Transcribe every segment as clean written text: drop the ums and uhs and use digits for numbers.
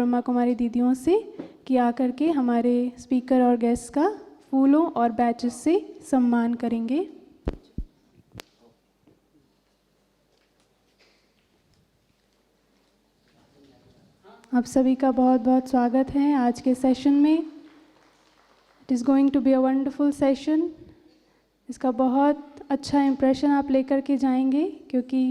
ब्रह्मा कुमारी दीदियों से कि आकर के हमारे स्पीकर और गेस्ट का फूलों और बैचेस से सम्मान करेंगे। आप सभी का बहुत बहुत स्वागत है आज के सेशन में। It is going to be a wonderful session. इसका बहुत अच्छा इम्प्रेशन आप लेकर के जाएंगे, क्योंकि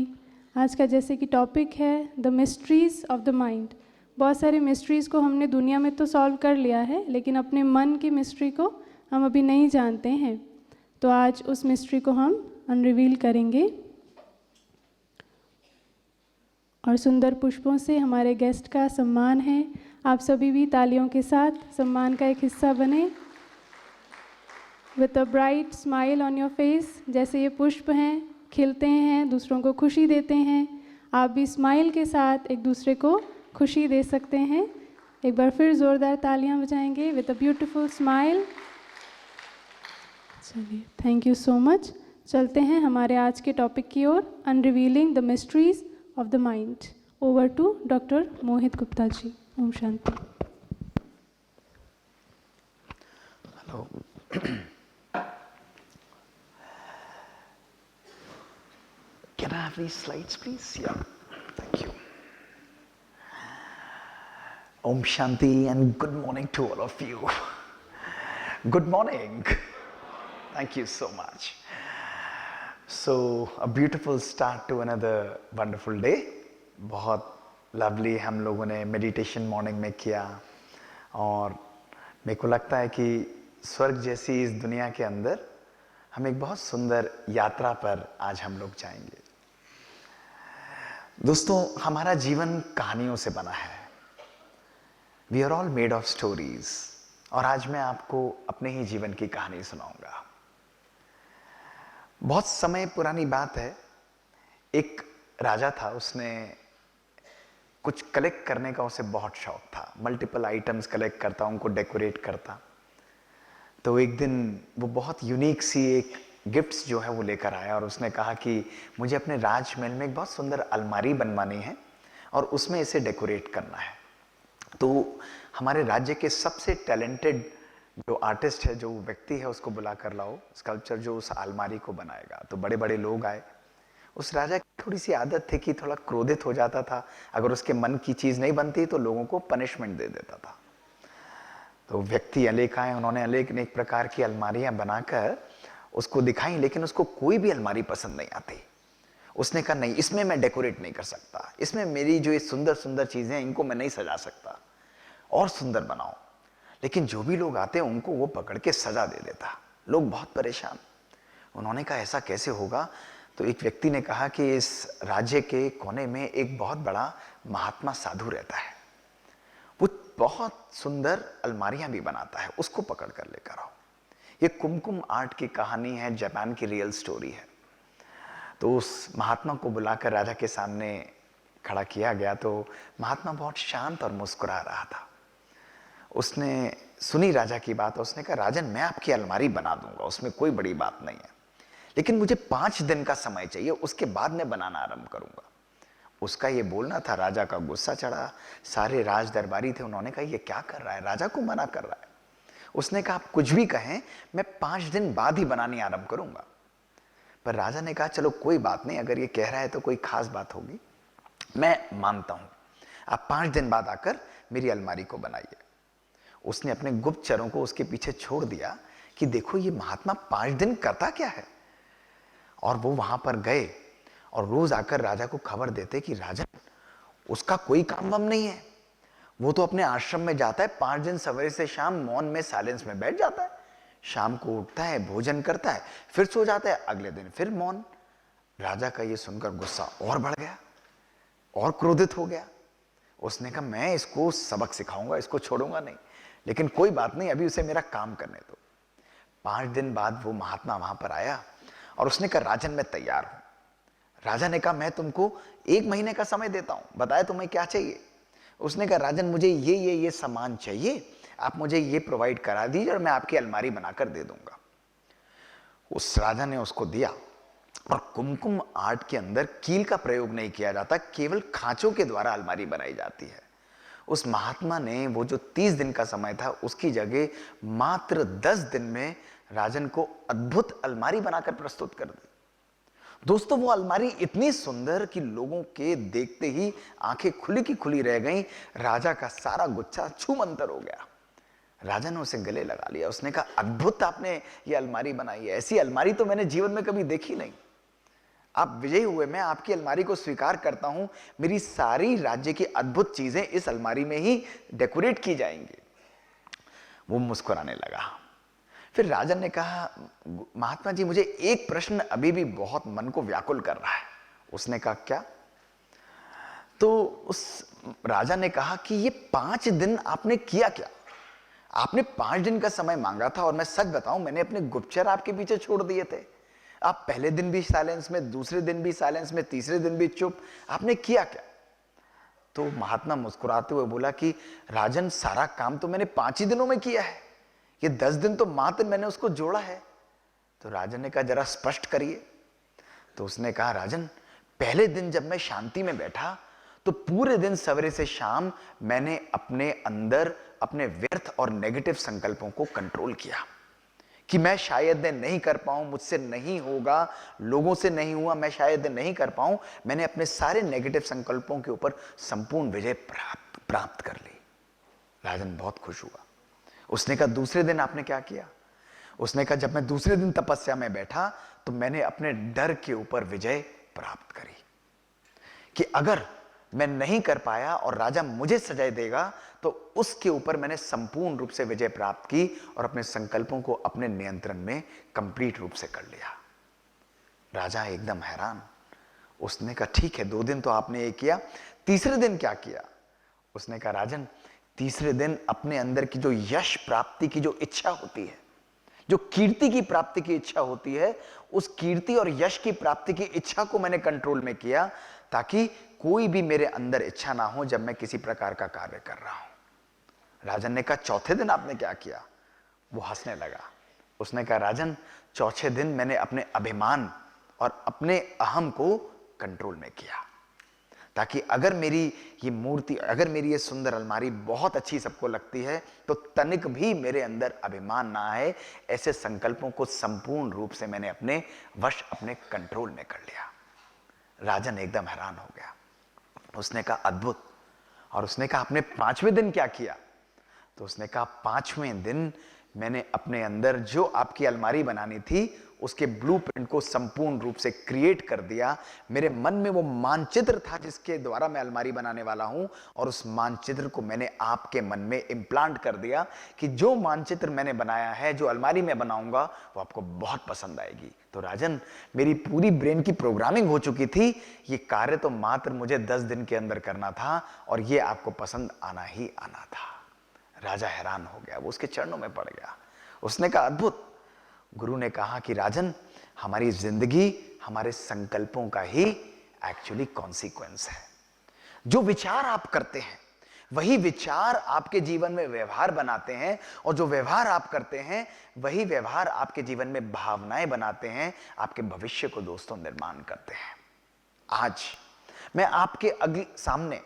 आज का जैसे कि टॉपिक है the mysteries of the mind. बहुत सारे मिस्ट्रीज़ को हमने दुनिया में तो सॉल्व कर लिया है, लेकिन अपने मन की मिस्ट्री को हम अभी नहीं जानते हैं। तो आज उस मिस्ट्री को हम अनरिवील करेंगे और सुंदर पुष्पों से हमारे गेस्ट का सम्मान है। आप सभी भी तालियों के साथ सम्मान का एक हिस्सा बने। With a bright smile on your face. जैसे ये पुष्प हैं, खिलते हैं, दूसरों को खुशी देते हैं, आप भी स्माइल के साथ एक दूसरे को खुशी दे सकते हैं। एक बार फिर ज़ोरदार तालियां बजाएंगे विथ अ ब्यूटीफुल स्माइल। चलिए, थैंक यू सो मच। चलते हैं हमारे आज के टॉपिक की ओर, unrevealing the mysteries of the mind. Over to doctor Mohit Gupta ji. ओम शांति। Hello. Can I have these slides, please? Yeah, thank you. Om Shanti and good morning to all of you. Good morning. Thank you so much. So, a beautiful start to another wonderful day. बहुत lovely हम लोगों ने meditation morning में किया और मेरे को लगता है कि स्वर्ग जैसी इस दुनिया के अंदर हम एक बहुत सुंदर यात्रा पर आज हम लोग जाएंगे। दोस्तों, हमारा जीवन कहानियों से बना है। We are all made of stories. और आज मैं आपको अपने ही जीवन की कहानी सुनाऊंगा। बहुत समय पुरानी बात है, एक राजा था, उसने कुछ कलेक्ट करने का उसे बहुत शौक था। मल्टीपल आइटम्स कलेक्ट करता, उनको डेकोरेट करता। तो एक दिन वो बहुत यूनिक सी एक गिफ्ट्स जो है वो लेकर आया और उसने कहा कि मुझे अपने राजमहल में एक बहुत सुंदर अलमारी बनवानी है और उसमें इसे डेकोरेट करना है। तो हमारे राज्य के सबसे टैलेंटेड जो आर्टिस्ट है, जो व्यक्ति है, उसको बुला कर लाओ, स्कल्पचर जो उस अलमारी को बनाएगा। तो बड़े बड़े लोग आए। उस राजा की थोड़ी सी आदत थी कि थोड़ा क्रोधित हो जाता था। अगर उसके मन की चीज़ नहीं बनती तो लोगों को पनिशमेंट दे देता था। तो व्यक्ति अनेक आए, उन्होंने अनेक प्रकार की अलमारियां बनाकर उसको दिखाई, लेकिन उसको कोई भी अलमारी पसंद नहीं आती। उसने कहा नहीं, इसमें मैं डेकोरेट नहीं कर सकता, इसमें मेरी जो ये सुंदर सुंदर चीजें हैं इनको मैं नहीं सजा सकता, और सुंदर बनाओ। लेकिन जो भी लोग आते हैं उनको वो पकड़ के सजा दे देता। लोग बहुत परेशान। उन्होंने कहा ऐसा कैसे होगा? तो एक व्यक्ति ने कहा कि इस राज्य के कोने में एक बहुत बड़ा महात्मा साधु रहता है, वो बहुत सुंदर अलमारियां भी बनाता है, उसको पकड़ कर लेकर आओ। ये कुमकुम आर्ट की कहानी है, जापान की रियल स्टोरी है। तो उस महात्मा को बुलाकर राजा के सामने खड़ा किया गया। तो महात्मा बहुत शांत और मुस्कुरा रहा था। उसने सुनी राजा की बात। उसने कहा राजन, मैं आपकी अलमारी बना दूंगा, उसमें कोई बड़ी बात नहीं है, लेकिन मुझे 5 दिन का समय चाहिए, उसके बाद मैं बनाना आरंभ करूंगा। उसका ये बोलना था, राजा का गुस्सा चढ़ा। सारे राज दरबारी थे, उन्होंने कहा ये क्या कर रहा है, राजा को मना कर रहा है। उसने कहा आप कुछ भी कहें, मैं 5 दिन बाद ही बनानी आरंभ करूंगा। पर राजा ने कहा चलो कोई बात नहीं, अगर ये कह रहा है तो कोई खास बात होगी, मैं मानता हूं। आप 5 दिन बाद आकर मेरी अलमारी को बनाइए। उसने अपने गुप्तचरों को उसके पीछे छोड़ दिया कि देखो ये महात्मा 5 दिन करता क्या है। और वो वहां पर गए और रोज आकर राजा को खबर देते कि राजा, उसका कोई काम वाम नहीं है, वो तो अपने आश्रम में जाता है, 5 दिन सवेरे से शाम मौन में साइलेंस में बैठ जाता है, शाम को उठता है, भोजन करता है, फिर सो जाता है, अगले दिन फिर मौन। राजा का ये सुनकर गुस्सा और बढ़ गया और क्रोधित हो गया। उसने कहा मैं इसको सबक सिखाऊंगा, इसको छोड़ूंगा नहीं, लेकिन कोई बात नहीं, अभी उसे मेरा काम करने दो। 5 दिन बाद वो महात्मा वहां पर आया और उसने कहा राजन मैं तैयार हूं। राजा ने कहा मैं तुमको 1 महीने का समय देता हूं, बताए तुम्हें क्या चाहिए। उसने कहा राजन मुझे ये सामान चाहिए, आप मुझे ये प्रोवाइड करा दीजिए और मैं आपकी अलमारी बनाकर दे दूंगा। उस राजा ने उसको दिया। और कुमकुम आर्ट के अंदर कील का प्रयोग नहीं किया जाता, केवल खांचों के द्वारा अलमारी बनाई जाती है। उस महात्मा ने वो जो 30 दिन का समय था उसकी जगह मात्र 10 दिन में राजन को अद्भुत अलमारी बनाकर प्रस्तुत कर दी। दोस्तों, वो अलमारी इतनी सुंदर कि लोगों के देखते ही आंखें खुली की खुली रह गईं। राजा का सारा गुच्छा छूमंतर हो गया। राजा ने उसे गले लगा लिया। उसने कहा, अद्भुत आपने ये अलमारी बनाई है, ऐसी अलमारी तो मैंने जीवन में कभी देखी नहीं। आप विजयी हुए, मैं आपकी अलमारी को स्वीकार करता हूं। मेरी सारी राज्य की अद्भुत चीजें इस अलमारी में ही डेकोरेट की जाएंगी। वो मुस्कुराने लगा। फिर राजन ने कहा, महात्मा जी, मुझे एक प्रश्न अभी भी बहुत मन को व्याकुल कर रहा है। उसने कहा, क्या? तो उस राजा ने कहा कि ये 5 दिन आपने किया क्या? आपने 5 दिन का समय मांगा था और मैं सच बताऊं, मैंने अपने गुप्तचर आपके पीछे छोड़ दिए थे। आप पहले दिन भी साइलेंस में, दूसरे दिन भी साइलेंस में, तीसरे दिन भी चुप। आपने किया क्या? तो महात्मा मुस्कुराते हुए बोला कि राजन, सारा काम तो मैंने 5 ही दिनों में किया है, ये 10 दिन तो मात्र मैंने उसको जोड़ा है। तो राजन ने कहा, जरा स्पष्ट करिए। तो उसने कहा, राजन, पहले दिन जब मैं शांति में बैठा तो पूरे दिन सवेरे से शाम मैंने अपने अंदर अपने व्यर्थ और नेगेटिव संकल्पों को कंट्रोल किया कि मैं शायद नहीं कर पाऊं, मुझसे नहीं होगा, लोगों से नहीं हुआ, मैं शायद नहीं कर पाऊं। मैंने अपने सारे नेगेटिव संकल्पों के ऊपर संपूर्ण विजय प्राप्त कर ली। राजन बहुत खुश हुआ। उसने कहा, दूसरे दिन आपने क्या किया? उसने कहा, जब मैं दूसरे दिन तपस्या में बैठा तो मैंने अपने डर के ऊपर विजय प्राप्त करी कि अगर मैं नहीं कर पाया और राजा मुझे सजा देगा तो उसके ऊपर मैंने संपूर्ण रूप से विजय प्राप्त की और अपने संकल्पों को अपने नियंत्रण में कंप्लीट रूप से कर लिया। राजा एकदम हैरान। उसने कहा, ठीक है, 2 दिन तो आपने ये किया, तीसरे दिन क्या किया? उसने कहा, राजन, तीसरे दिन अपने अंदर की जो यश प्राप्ति की जो इच्छा होती है, जो कीर्ति की प्राप्ति की इच्छा होती है, उस कीर्ति और यश की प्राप्ति की इच्छा को मैंने कंट्रोल में किया ताकि कोई भी मेरे अंदर इच्छा ना हो जब मैं किसी प्रकार का कार्य कर रहा हूं। राजन ने कहा, चौथे दिन आपने क्या किया? वो हंसने लगा। उसने कहा, राजन, चौथे दिन मैंने अपने अभिमान और अपने अहम को कंट्रोल में किया ताकि अगर मेरी ये मूर्ति, अगर मेरी ये सुंदर अलमारी बहुत अच्छी सबको लगती है तो तनिक भी मेरे अंदर अभिमान ना आए। ऐसे संकल्पों को संपूर्ण रूप से मैंने अपने वश, अपने कंट्रोल में कर लिया। राजन एकदम हैरान हो गया। उसने कहा, अद्भुत। और उसने कहा, आपने 5वें दिन क्या किया? तो उसने कहा, 5वें दिन मैंने अपने अंदर जो आपकी अलमारी बनानी थी उसके ब्लूप्रिंट को संपूर्ण रूप से क्रिएट कर दिया। मेरे मन में वो मानचित्र था जिसके द्वारा मैं अलमारी बनाने वाला हूं और उस मानचित्र को मैंने आपके मन में इम्प्लांट कर दिया कि जो मानचित्र मैंने बनाया है, जो अलमारी में बनाऊंगा, वो आपको बहुत पसंद आएगी। तो राजन, मेरी पूरी ब्रेन की प्रोग्रामिंग हो चुकी थी, ये कार्य तो मात्र मुझे 10 दिन के अंदर करना था और ये आपको पसंद आना ही आना था। राजा हैरान हो गया, वो उसके चरणों में पड़ गया। उसने कहा, अद्भुत। गुरु ने कहा कि राजन, हमारी जिंदगी हमारे संकल्पों का ही एक्चुअली कॉन्सिक्वेंस है। जो विचार आप करते हैं वही विचार आपके जीवन में व्यवहार बनाते हैं और जो व्यवहार आप करते हैं वही व्यवहार आपके जीवन में भावनाएं बनाते हैं, आपके भविष्य को दोस्तों निर्माण करते हैं। आज मैं आपके सामने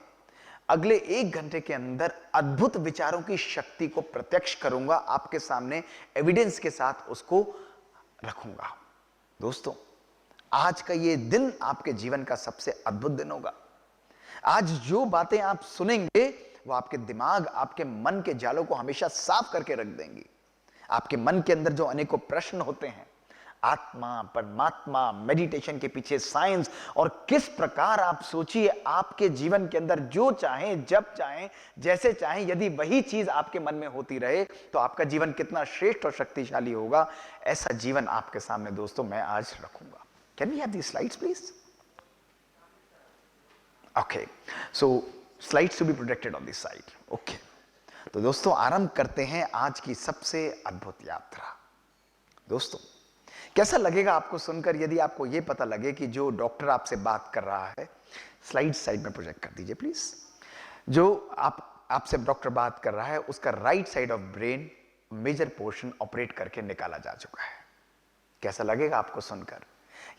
अगले 1 घंटे के अंदर अद्भुत विचारों की शक्ति को प्रत्यक्ष करूंगा, आपके सामने एविडेंस के साथ उसको रखूंगा। दोस्तों, आज का ये दिन आपके जीवन का सबसे अद्भुत दिन होगा। आज जो बातें आप सुनेंगे वो आपके दिमाग, आपके मन के जालों को हमेशा साफ करके रख देंगी। आपके मन के अंदर जो अनेकों प्रश्न होते हैं, आत्मा, परमात्मा, मेडिटेशन के पीछे साइंस, और किस प्रकार आप सोचिए, आपके जीवन के अंदर जो चाहें, जब चाहें, जैसे चाहें, यदि वही चीज आपके मन में होती रहे तो आपका जीवन कितना श्रेष्ठ और शक्तिशाली होगा। ऐसा जीवन आपके सामने दोस्तों मैं आज रखूंगा। Can we have the slides please? Okay, so slides to be projected on this side. Okay, तो दोस्तों आरंभ करते हैं आज की सबसे अद्भुत यात्रा। दोस्तों, कैसा लगेगा आपको सुनकर यदि आपको यह पता लगे कि जो डॉक्टर आपसे बात कर रहा है, स्लाइड साइड में प्रोजेक्ट कर दीजिए प्लीज, जो आपसे डॉक्टर बात कर रहा है उसका right side of brain major portion operate करके निकाला जा चुका है। कैसा लगेगा आपको सुनकर?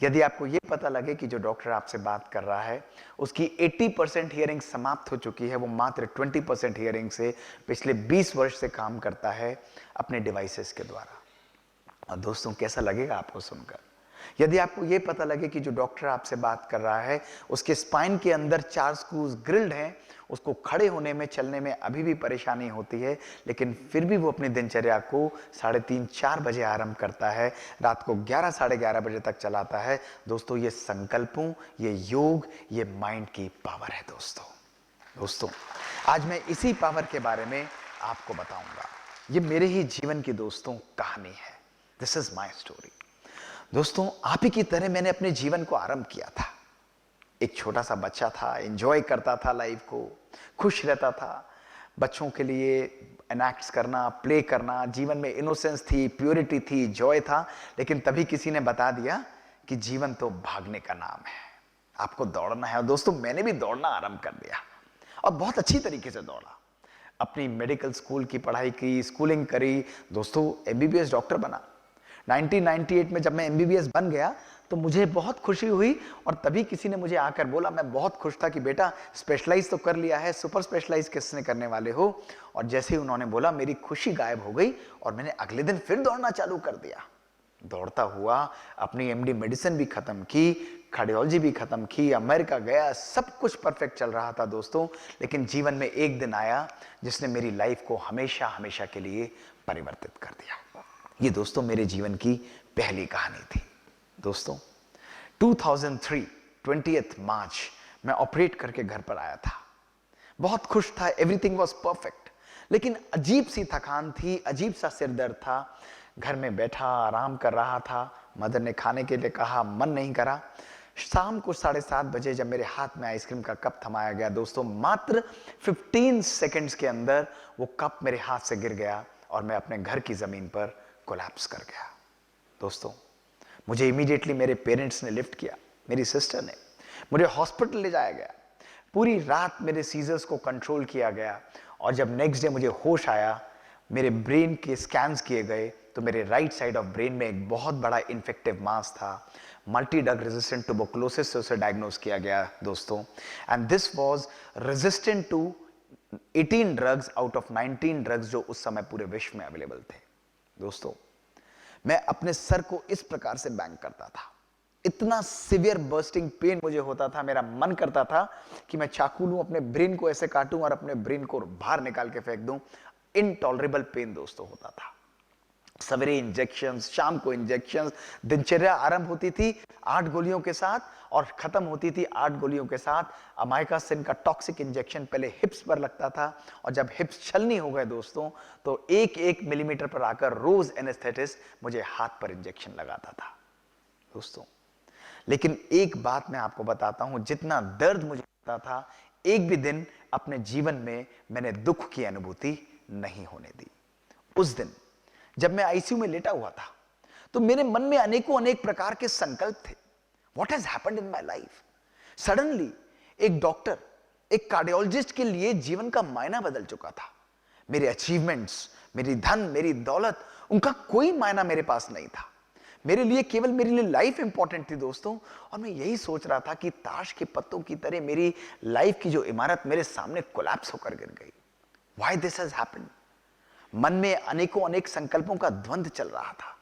यदि आपको ये पता लगे कि जो डॉक्टर आपसे बात कर रहा है उसकी 80% हियरिंग समाप्त हो चुकी है, वो मात्र 20% हियरिंग से पिछले 20 वर्ष से काम करता है अपने डिवाइसेस के द्वारा। और दोस्तों, कैसा लगेगा आपको सुनकर? यदि आपको यह पता लगे कि जो डॉक्टर आपसे बात कर रहा है उसके स्पाइन के अंदर 4 स्क्रूज ग्रिल्ड हैं, उसको खड़े होने में, चलने में अभी भी परेशानी होती है, लेकिन फिर भी वो अपनी दिनचर्या को 3:30-4 बजे आरंभ करता है, रात को 11 साढ़े 11 बजे तक चलाता है। दोस्तों, ये संकल्पों, ये योग, ये माइंड की पावर है। दोस्तों आज मैं इसी पावर के बारे में आपको बताऊंगा। ये मेरे ही जीवन की दोस्तों कहानी है। This is my story. दोस्तों, आप ही की तरह मैंने अपने जीवन को आरंभ किया था। एक छोटा सा बच्चा था, एंजॉय करता था लाइफ को, खुश रहता था। बच्चों के लिए एनैक्ट्स करना, प्ले करना, जीवन में इनोसेंस थी, प्योरिटी थी, जॉय था। लेकिन तभी किसी ने बता दिया कि जीवन तो भागने का नाम है, आपको दौड़ना है। और दोस्तों, मैंने भी दौड़ना आरंभ कर दिया और बहुत अच्छी तरीके से दौड़ा। अपनी मेडिकल स्कूल की पढ़ाई की, स्कूलिंग करी। दोस्तों, एमबीबीएस डॉक्टर बना। 1998 में जब मैं एमबीबीएस बन गया तो मुझे बहुत खुशी हुई। और तभी किसी ने मुझे आकर बोला, मैं बहुत खुश था कि बेटा स्पेशलाइज तो कर लिया है, सुपर स्पेशलाइज किसने करने वाले हो। और जैसे ही उन्होंने बोला, मेरी खुशी गायब हो गई और मैंने अगले दिन फिर दौड़ना चालू कर दिया। दौड़ता हुआ अपनी एमडी मेडिसिन भी खत्म की, कार्डियोलॉजी भी खत्म की, अमेरिका गया, सब कुछ परफेक्ट चल रहा था दोस्तों। लेकिन जीवन में एक दिन आया जिसने मेरी लाइफ को हमेशा हमेशा के लिए परिवर्तित कर दिया। ये दोस्तों मेरे जीवन की पहली कहानी थी। दोस्तों, 2003 20 मार्च मैं ऑपरेट करके घर पर आया था। बहुत खुश था, एवरीथिंग वाज परफेक्ट। लेकिन अजीब सी थकान थी, अजीब सा सिर दर्द था। घर में बैठा आराम कर रहा था। मदर ने खाने के लिए कहा, मन नहीं करा। शाम को 7:30 बजे जब मेरे हाथ में आइसक्रीम का कप थमाया गया, दोस्तों मात्र 15 सेकेंड्स के अंदर वो कप मेरे हाथ से गिर गया और मैं अपने घर की जमीन पर कोलैप्स कर गया। दोस्तों, मुझे इमीडिएटली मेरे पेरेंट्स ने लिफ्ट किया, मेरी सिस्टर ने। मुझे हॉस्पिटल ले जाया गया। पूरी रात मेरे सीजर्स को कंट्रोल किया गया और जब नेक्स्ट डे मुझे होश आया, मेरे ब्रेन के स्कैन्स किए गए तो मेरे राइट साइड ऑफ ब्रेन में एक बहुत बड़ा इन्फेक्टिव मास था। मल्टी ड्रग रेजिस्टेंट ट्यूबरकुलोसिस से उसे डायग्नोज किया गया दोस्तों। And this was resistant to 18 drugs out of 19 drugs जो उस समय पूरे विश्व में अवेलेबल थे। दोस्तों, मैं अपने सर को इस प्रकार से बैंग करता था। इतना सिवियर बर्स्टिंग पेन मुझे होता था, मेरा मन करता था कि मैं चाकू लूं, अपने ब्रेन को ऐसे काटूं और अपने ब्रेन को बाहर निकाल के फेंक दूं। इनटॉलरेबल पेन दोस्तों होता था। सवेरे इंजेक्शंस, शाम को इंजेक्शंस। दिनचर्या आरंभ होती थी 8 गोलियों के साथ और खत्म होती थी 8 गोलियों के साथ। अमाइकासिन का टॉक्सिक इंजेक्शन पहले हिप्स पर लगता था और जब हिप्स छलनी हो गए दोस्तों तो 1-1 मिलीमीटर पर आकर रोज एनेस्थेटिस्ट मुझे हाथ पर इंजेक्शन लगाता था दोस्तों। लेकिन एक बात मैं आपको बताता हूं, जितना दर्द मुझे होता था, एक भी दिन अपने जीवन में मैंने दुख की अनुभूति नहीं होने दी। उस दिन जब मैं आईसीयू में लेटा हुआ था तो मेरे मन में अनेकों अनेक प्रकार के संकल्प थे। What has happened in my life? Suddenly एक डॉक्टर, एक कार्डियोलॉजिस्ट के लिए जीवन का मायना बदल चुका था। मेरे अचीवमेंट्स, मेरी धन, मेरी दौलत, उनका कोई मायना मेरे पास नहीं था। मेरे लिए केवल मेरे लिए लाइफ इंपॉर्टेंट थी दोस्तों। और मैं यही सोच रहा था कि ताश के पत्तों की तरह मेरी लाइफ की जो इमारत मेरे सामने कोलैप्स होकर गिर गई। Why this has happened? मन में अनेकों अनेक संकल्पों का द्वंद्व चल रहा था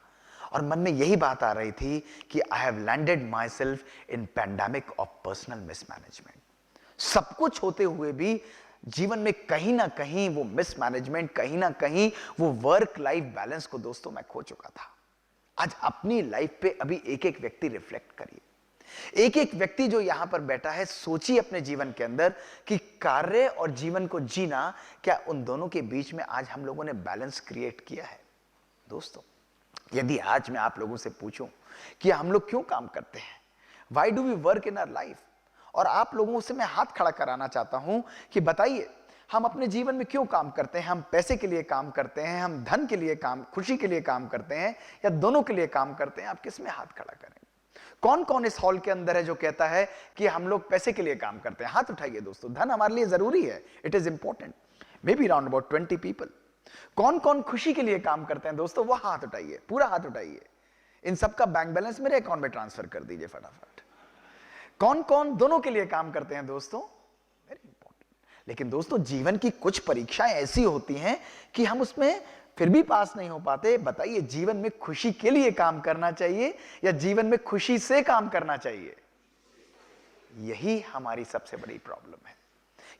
और मन में यही बात आ रही थी कि I have landed my self in pandemic of personal mismanagement. सब कुछ होते हुए भी जीवन में कहीं ना कहीं वो मिसमैनेजमेंट, कहीं ना कहीं वो वर्क लाइफ बैलेंस को दोस्तों मैं खो चुका था। आज अपनी लाइफ पे अभी एक एक व्यक्ति रिफ्लेक्ट करिए। एक एक व्यक्ति जो यहां पर बैठा है, सोचिए अपने जीवन के अंदर कि कार्य और जीवन को जीना, क्या उन दोनों के बीच में आज हम लोगों ने बैलेंस क्रिएट किया है? दोस्तों, यदि आज मैं आप लोगों से पूछूं कि हम लोग क्यों काम करते हैं, why do we work in our life, और आप लोगों से मैं हाथ खड़ा कराना चाहता हूं कि बताइए हम अपने जीवन में क्यों काम करते हैं? हम पैसे के लिए काम करते हैं, हम धन के लिए काम, खुशी के लिए काम करते हैं, या दोनों के लिए काम करते हैं? आप किस में हाथ खड़ा करें? कौन कौन इस हॉल के अंदर है जो कहता है कि हम लोग पैसे के लिए काम करते हैं? हाथ उठाइए दोस्तों। धन हमारे लिए जरूरी है, it is important. May be round about 20 people. कौन कौन खुशी के लिए काम करते हैं दोस्तों? वो हाथ उठाइए, पूरा हाथ उठाइए। इन सब का बैंक बैलेंस मेरे अकाउंट में ट्रांसफर कर दीजिए फटाफट। कौन कौन दोनों के लिए काम करते हैं दोस्तों? Very important. लेकिन दोस्तों जीवन की कुछ परीक्षाएं ऐसी होती हैं कि हम उसमें फिर भी पास नहीं हो पाते। बताइए, जीवन में खुशी के लिए काम करना चाहिए या जीवन में खुशी से काम करना चाहिए? यही हमारी सबसे बड़ी प्रॉब्लम है,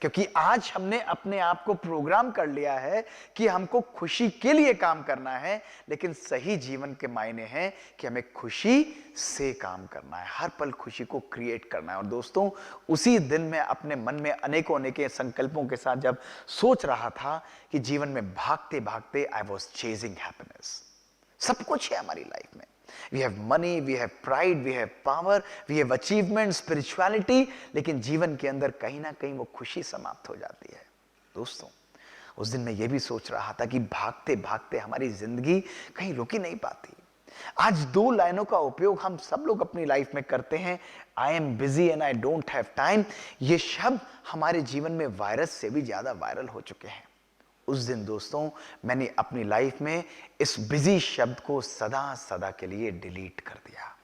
क्योंकि आज हमने अपने आप को प्रोग्राम कर लिया है कि हमको खुशी के लिए काम करना है, लेकिन सही जीवन के मायने हैं कि हमें खुशी से काम करना है, हर पल खुशी को क्रिएट करना है। और दोस्तों, उसी दिन मैं अपने मन में अनेकों अनेकों संकल्पों के साथ जब सोच रहा था कि जीवन में भागते भागते आई वॉज चेजिंग हैप्पीनेस। सब कुछ है हमारी लाइफ में, we have money, we have pride, we have power, we have achievement, spirituality, लेकिन जीवन के अंदर कहीं ना कहीं वो खुशी समाप्त हो जाती है। दोस्तों, उस दिन मैं ये भी सोच रहा था कि भागते भागते हमारी जिंदगी कहीं रुक ही नहीं पाती। आज 2 लाइनों का उपयोग हम सब लोग अपनी लाइफ में करते हैं, I am busy and I don't have time. ये शब्द हमारे जीवन में वायरस से भी ज्यादा वायरल हो चुके हैं। उस दिन दोस्तों मैंने अपनी लाइफ में इस बिजी शब्द को सदा सदा के लिए डिलीट कर दिया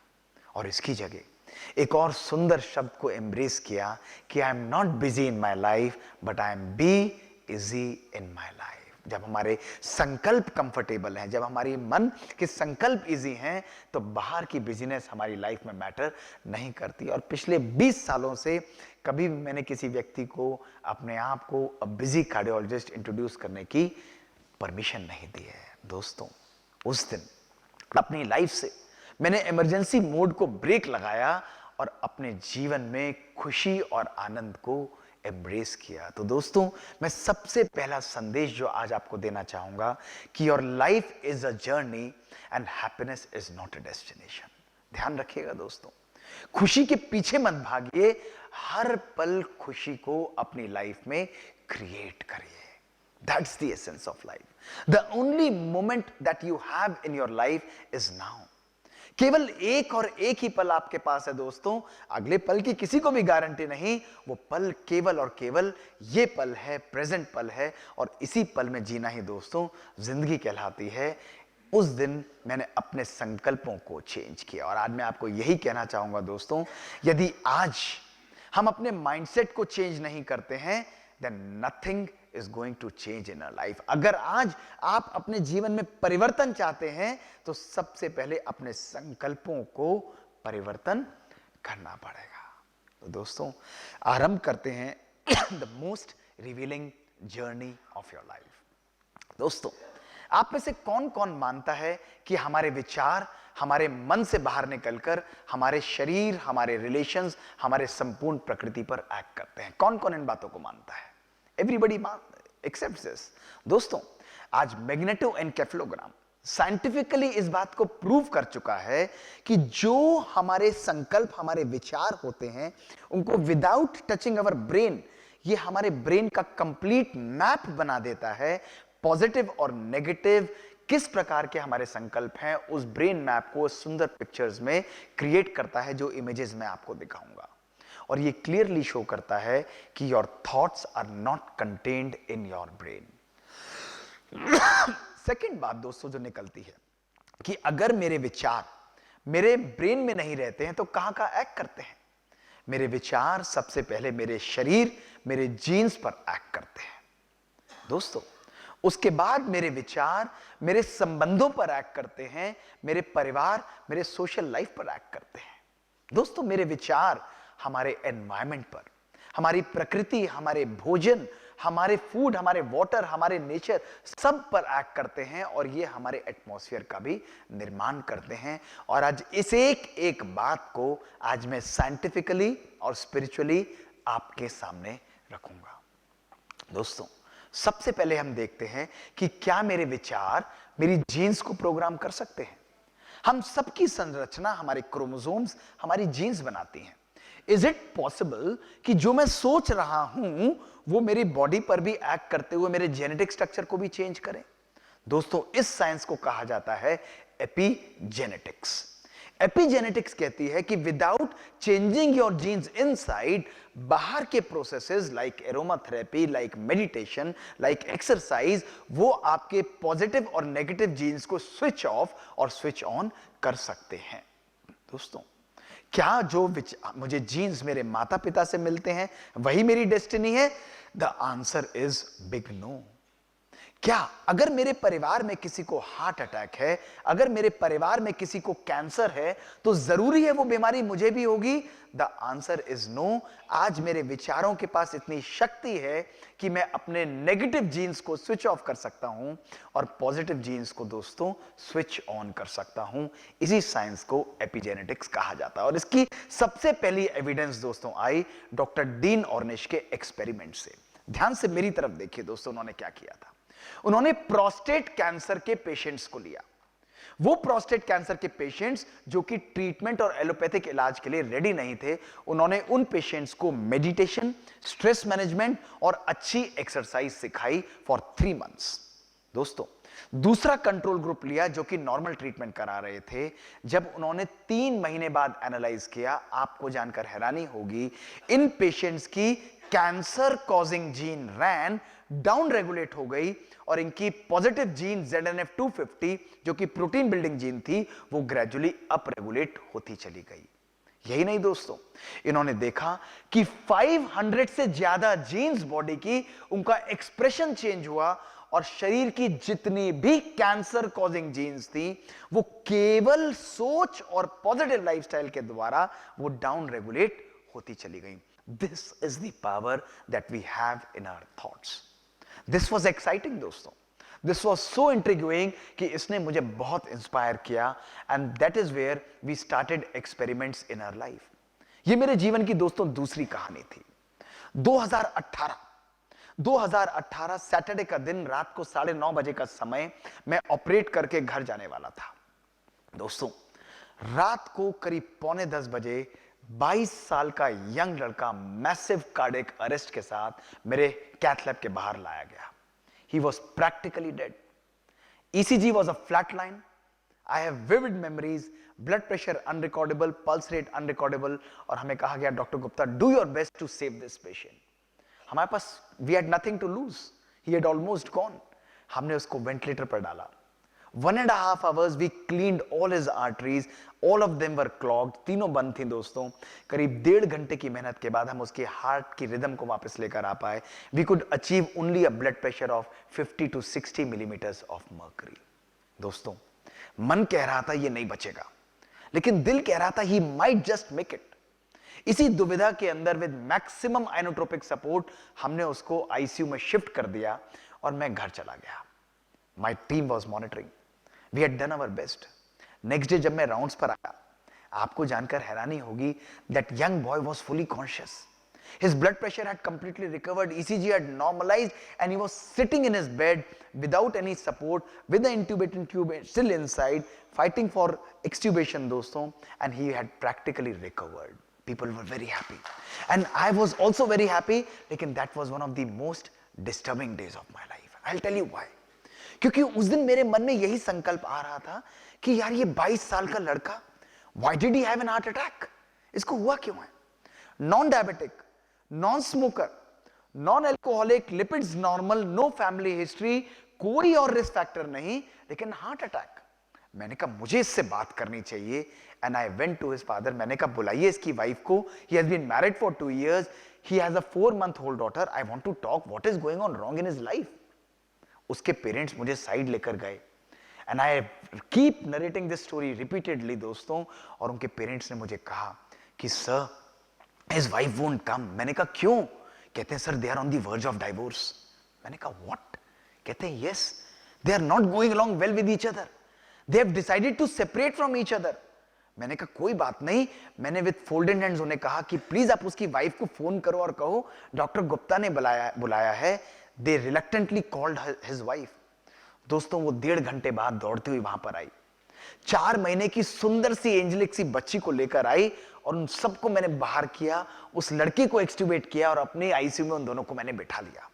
और इसकी जगह एक और सुंदर शब्द को एम्ब्रेस किया कि I am not busy in my life but I am be easy in my life. जब हमारे संकल्प कंफर्टेबल हैं, जब हमारी मन के संकल्प इजी हैं, तो बाहर की बिजीनेस हमारी लाइफ में मैटर नहीं करती। और पिछले 20 सालों से कभी भी मैंने किसी व्यक्ति को अपने आप को बिजी कार्डियोलॉजिस्ट इंट्रोड्यूस करने की परमिशन नहीं दी है। दोस्तों, उस दिन अपनी लाइफ से मैंने इमरजेंसी मोड को ब्रेक लगाया और अपने जीवन में खुशी और आनंद को एम्ब्रेस किया। तो दोस्तों, मैं सबसे पहला संदेश जो आज आपको देना चाहूंगा कि your life is a journey and happiness is not a destination. ध्यान रखिएगा दोस्तों, खुशी के पीछे मत भागिए, हर पल खुशी को अपनी लाइफ में क्रिएट करिए। That's the essence of life. The only moment that you have in your life is now. केवल एक और एक ही पल आपके पास है दोस्तों, अगले पल की किसी को भी गारंटी नहीं। वो पल केवल और केवल ये पल है, प्रेजेंट पल है, और इसी पल में जीना ही दोस्तों जिंदगी कहलाती है। उस दिन मैंने अपने संकल्पों को चेंज किया और आज मैं आपको यही कहना चाहूंगा दोस्तों, यदि आज हम अपने माइंडसेट को चेंज नहीं करते हैं, then nothing is going to change in our life. अगर आज आप अपने जीवन में परिवर्तन चाहते हैं तो सबसे पहले अपने संकल्पों को परिवर्तन करना पड़ेगा। तो दोस्तों, आरंभ करते हैं the most revealing journey of your life. दोस्तों, आप में से कौन कौन मानता है कि हमारे विचार हमारे मन से बाहर निकलकर हमारे शरीर, हमारे रिलेशंस, हमारे संपूर्ण प्रकृति पर एक्ट करते हैं? कौन कौन इन बातों को मानता है? Everybody accepts this. दोस्तों, आज मैग्नेटोएन्केफेलोग्राम साइंटिफिकली इस बात को प्रूव कर चुका है कि जो हमारे संकल्प, हमारे विचार होते हैं, उनको विदाउट टचिंग अवर ब्रेन, ये हमारे ब्रेन का कंप्लीट मैप बना देता है। पॉजिटिव और नेगेटिव किस प्रकार के हमारे संकल्प हैं, उस ब्रेन मैप को सुंदर पिक्चर्स में क्रिएट करता है, जो इमेजेस मैं आपको दिखाऊंगा। और ये क्लियरली शो करता है कि your thoughts are not contained in your brain. Second बात दोस्तों जो निकलती है कि अगर मेरे विचार मेरे ब्रेन में नहीं रहते हैं तो कहां कहां एक्ट करते हैं? मेरे विचार सबसे पहले मेरे शरीर, मेरे जीन्स पर एक्ट करते हैं दोस्तों। उसके बाद मेरे विचार मेरे संबंधों पर एक्ट करते हैं, मेरे परिवार, मेरे सोशल लाइफ पर एक्ट करते हैं। दोस्तों, मेरे विचार हमारे एनवायरमेंट पर, हमारी प्रकृति, हमारे भोजन, हमारे फूड, हमारे वाटर, हमारे नेचर, सब पर एक्ट करते हैं और ये हमारे एटमॉस्फेयर का भी निर्माण करते हैं। और आज इस एक बात को आज मैं साइंटिफिकली और स्पिरिचुअली आपके सामने रखूंगा। दोस्तों, सबसे पहले हम देखते हैं कि क्या मेरे विचार मेरी जीन्स को प्रोग्राम कर सकते हैं? हम सबकी संरचना, हमारे क्रोमोसोम्स हमारी जीन्स बनाती हैं। इज इट पॉसिबल कि जो मैं सोच रहा हूं वो मेरी बॉडी पर भी एक्ट करते हुए मेरे जेनेटिक स्ट्रक्चर को भी चेंज करे? दोस्तों, इस साइंस को कहा जाता है एपिजेनेटिक्स। एपिजेनेटिक्स कहती है कि without changing your genes inside, बाहर के processes like aroma therapy, like meditation, like exercise, वो आपके पॉजिटिव और नेगेटिव जीन्स को स्विच ऑफ और स्विच ऑन कर सकते हैं। दोस्तों, क्या जो मुझे जीन्स मेरे माता पिता से मिलते हैं वही मेरी डेस्टिनी है? The answer is big no. क्या अगर मेरे परिवार में किसी को हार्ट अटैक है, अगर मेरे परिवार में किसी को कैंसर है, तो जरूरी है वो बीमारी मुझे भी होगी? The answer is no. आज मेरे विचारों के पास इतनी शक्ति है कि मैं अपने नेगेटिव जीन्स को स्विच ऑफ कर सकता हूं और पॉजिटिव जीन्स को दोस्तों स्विच ऑन कर सकता हूं। इसी साइंस को एपिजेनेटिक्स कहा जाता है। और इसकी सबसे पहली एविडेंस दोस्तों आई डॉक्टर डीन ऑर्निश के एक्सपेरिमेंट से। ध्यान से मेरी तरफ देखिए दोस्तों, उन्होंने क्या किया था। उन्होंने प्रोस्टेट कैंसर के पेशेंट्स को लिया। वो प्रोस्टेट कैंसर के पेशेंट्स जो कि ट्रीटमेंट और एलोपैथिक इलाज के लिए रेडी नहीं थे, उन्होंने उन पेशेंट्स को मेडिटेशन, स्ट्रेस मैनेजमेंट और अच्छी एक्सरसाइज सिखाई फॉर 3 मंथ्स। दोस्तों, दूसरा कंट्रोल ग्रुप लिया जो कि नॉर्मल ट्रीटमेंट करा रहे थे। जब उन्होंने 3 महीने बाद एनालाइज किया, आपको जानकर हैरानी होगी, इन पेशेंट्स की कैंसर कॉजिंग जीन रैन डाउन रेगुलेट हो गई और इनकी पॉजिटिव जीन ZNF250 जो कि प्रोटीन बिल्डिंग जीन थी, वो ग्रेजुअली अप रेगुलेट होती चली गई। यही नहीं दोस्तों, इन्होंने देखा कि 500 से ज्यादा जीन्स बॉडी की, उनका एक्सप्रेशन चेंज हुआ और शरीर की जितनी भी कैंसर कॉजिंग जीन्स थी, वो केवल सोच और पॉजिटिव लाइफस्टाइल के द्वारा वो डाउन रेगुलेट होती चली गई। This is the power that we have in our thoughts. This was exciting दोस्तों. This was so intriguing कि इसने मुझे बहुत इंस्पायर किया and that is where we started experiments in our life. ये मेरे जीवन की दोस्तों दूसरी कहानी थी। 2018 सैटरडे का दिन, रात को 9:30 बजे का समय, मैं ऑपरेट करके घर जाने वाला था। दोस्तों, रात को करीब 9:45 बजे 22 साल का यंग लड़का मैसिव कार्डियक अरेस्ट के साथ मेरे कैथ लैब के बाहर लाया गया। He was practically dead. ECG was a flat line. I have vivid memories. Blood pressure unrecordable, pulse rate unrecordable, और हमें कहा गया, doctor Gupta, do your best to save this patient. हमारे पास we had nothing to lose. He had almost gone. हमने उसको ventilator पर डाला। 1.5 hours we cleaned all his arteries, all of them were clogged, तीनों बंद थी दोस्तों। करीब 1.5 घंटे की मेहनत के बाद हम उसके हार्ट की रिदम को वापस लेकर आ पाए। We could achieve only a blood pressure of 50 to 60 millimeters of mercury. दोस्तों, मन कह रहा था ये नहीं बचेगा, लेकिन दिल कह रहा था he might just make it. इसी दुविधा के अंदर विद मैक्सिमम आइनोट्रोपिक सपोर्ट हमने उसको आईसीयू में शिफ्ट कर दिया और मैं घर चला गया। My team was monitoring. We had done our best. Next day जब मैं राउंड्स पर आया, आपको जानकर हैरानी होगी that young boy was fully conscious. His blood pressure had completely recovered, ECG had normalized, and he was sitting in his bed without any support, with the intubating tube still inside, fighting for extubation दोस्तों, and he had practically recovered. People were very happy. And I was also very happy, लेकिन that was one of the most disturbing days of my life. I'll tell you why. क्योंकि उस दिन मेरे मन में यही संकल्प आ रहा था कि यार ये 22 साल का लड़का, why did he have an heart attack? इसको हुआ क्यों है? Non diabetic, non smoker, non alcoholic, lipids normal, no family history, कोई और रिस्क फैक्टर नहीं, लेकिन हार्ट अटैक। मैंने कहा मुझे इससे बात करनी चाहिए and I went to his father. मैंने कहा बुलाइए इसकी वाइफ को, he has been married for 2 years, he has a 4-month old daughter, I want to talk what is going on wrong in his life. उसके parents मुझे side लेकर गए and I keep narrating this story repeatedly दोस्तों, और उनके parents ने मुझे कहा कि sir his wife won't come. मैंने कहा क्यों? कहते हैं sir they are on the verge of divorce. मैंने कहा व्हाट? कहते हैं yes, they are not going along well with each other, they have decided to separate from each other. मैंने कहा कोई बात नहीं। मैंने विद फोल्डेड हैंड्स उन्हें कहा कि प्लीज आप उसकी वाइफ को फोन करो और कहो डॉक्टर गुप्ता ने बुलाया है। They reluctantly called his wife. दोस्तों, वो 1.5 घंटे बाद दौड़ती हुई वहां पर आई। 4 महीने की सुंदर सी एंजेलिक सी बच्ची को लेकर आई और उन सबको मैंने बाहर किया, उस लड़की को एक्सट्यूबेट किया और अपने आईसीयू में उन दोनों को मैंने बिठा लिया।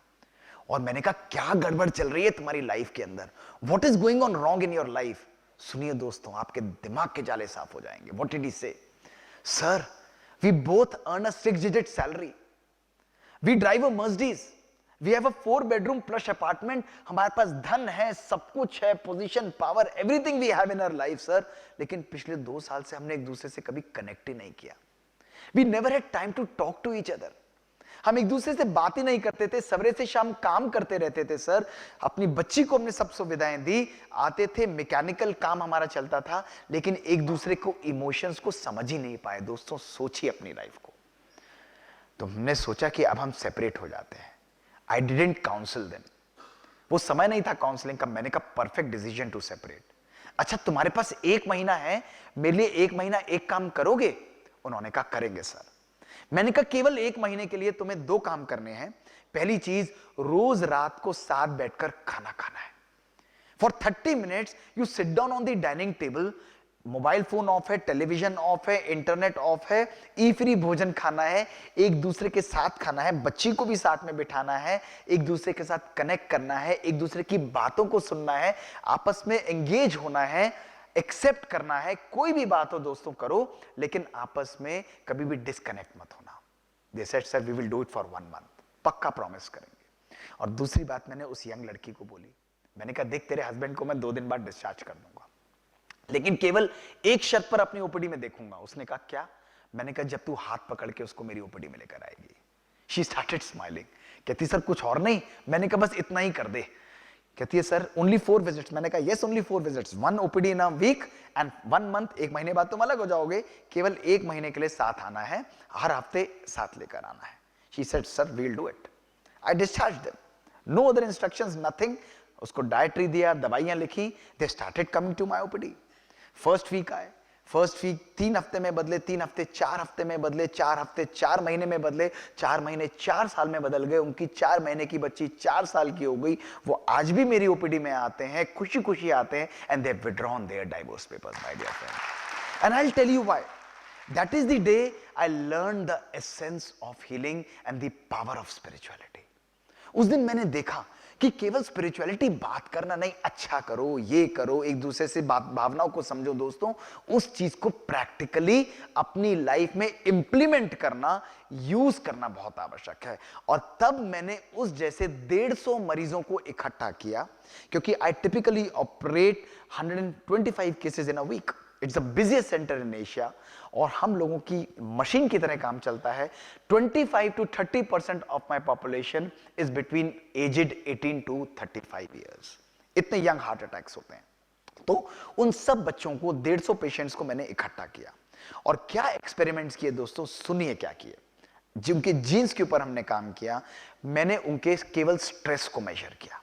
और मैंने कहा क्या गड़बड़ चल रही है तुम्हारी लाइफ के अंदर? What is going on wrong in your life? सुनिए दोस्तों, आपके दिमाग के जाले साफ हो जाएंगे। What did he say? Sir, we both earn a 6-digit salary, we drive a Mercedes, we have a 4 bedroom plush apartment, हमारे पास धन है, सब कुछ है, position, power, everything we have in our life sir, लेकिन पिछले 2 साल से हमने एक दूसरे से कभी कनेक्ट ही नहीं किया। We never had time to talk to each other. हम एक दूसरे से बात ही नहीं करते थे, सवेरे से शाम काम करते रहते थे सर। अपनी बच्ची को हमने सब सुविधाएं दी, आते थे, मैकेनिकल काम हमारा चलता था, लेकिन एक दूसरे को इमोशंस को समझ ही नहीं पाए। दोस्तों सोचिए अपनी लाइफ को। तो हमने सोचा कि अब हम सेपरेट हो जाते हैं। आई डिडंट काउंसिल देम, वो समय नहीं था काउंसलिंग का। मैंने कहा परफेक्ट डिसीजन टू सेपरेट। अच्छा तुम्हारे पास 1 महीना है, मेरे लिए 1 महीना एक काम करोगे? उन्होंने कहा करेंगे सर। मैंने कहा केवल 1 महीने के लिए तुम्हें 2 काम करने हैं। पहली चीज, रोज रात को साथ बैठकर खाना खाना है। For 30 minutes you sit down on the dining table, mobile phone of है, टेलीविजन ऑफ है, इंटरनेट ऑफ है, ई फ्री भोजन खाना है, एक दूसरे के साथ खाना है, बच्ची को भी साथ में बिठाना है, एक दूसरे के साथ कनेक्ट करना है, एक दूसरे की बातों को सुनना है, आपस में एंगेज होना है, एक्सेप्ट करना है। कोई भी बात हो दोस्तों करो, लेकिन आपस में कभी भी डिस्कनेक्ट मत होना। They said sir we will do it for 1 month, पक्का प्रॉमिस करेंगे। और दूसरी बात मैंने उस यंग लड़की को बोली, मैंने कहा देख तेरे हस्बैंड को मैं 2 दिन बाद डिस्चार्ज कर दूंगा, लेकिन केवल एक शर्त पर अपनी ओपीडी में देखूंगा। उसने कहा क्या? मैंने कहा जब तू हाथ पकड़ के उसको मेरी ओपीडी में लेकर आएगी। शी स्टार्टेड स्माइलिंग, कहती सर कुछ और नहीं? मैंने कहा बस इतना ही कर दे। कहती है सर ओनली 4 visits। मैंने कहा yes only 4 visits, 1 OPD in a week and 1 month। 1 महीने बाद तुम अलग हो जाओगे, केवल 1 महीने के लिए साथ आना है, हर हफ्ते साथ लेकर आना है। She said sir we will do it. I discharge them, no other instructions, nothing. उसको डायट्री दिया, दवाइयां लिखी, they started coming to my OPD. First week आए, फर्स्ट वीक 3 हफ्ते में बदले, 3 हफ्ते 4 हफ्ते में बदले, 4 हफ्ते 4 महीने में बदले, 4 महीने 4 साल में बदल गए। उनकी 4 महीने की बच्ची 4 साल की हो गई। वो आज भी मेरी ओपीडी में आते हैं, खुशी खुशी आते हैं, and they have withdrawn their divorce papers my dear friend. And I will tell you why. That is the day I learn the essence of healing and the power of spirituality. उस दिन मैंने देखा कि केवल spirituality बात करना नहीं, अच्छा करो, ये करो, एक दूसरे से बात, भावनाओं को समझो दोस्तों, उस चीज को प्रैक्टिकली अपनी लाइफ में इंप्लीमेंट करना, यूज करना बहुत आवश्यक है। और तब मैंने उस जैसे 150 मरीजों को इकट्ठा किया, क्योंकि I typically operate 125 cases in a week. It's the busiest centre in Asia, और हम लोगों की मशीन की तरह काम चलता है। 25 to 30% of my population is between aged 18 to 35 years. इतने यंग हार्ट अटैक्स होते हैं। तो उन सब बच्चों को, 150 पेशेंट्स को मैंने इकट्ठा किया, और क्या एक्सपेरिमेंट्स किए दोस्तों, सुनिए क्या किए। जिनके जीन्स के ऊपर हमने काम किया, मैंने उनके केवल स्ट्रेस को मेजर किया।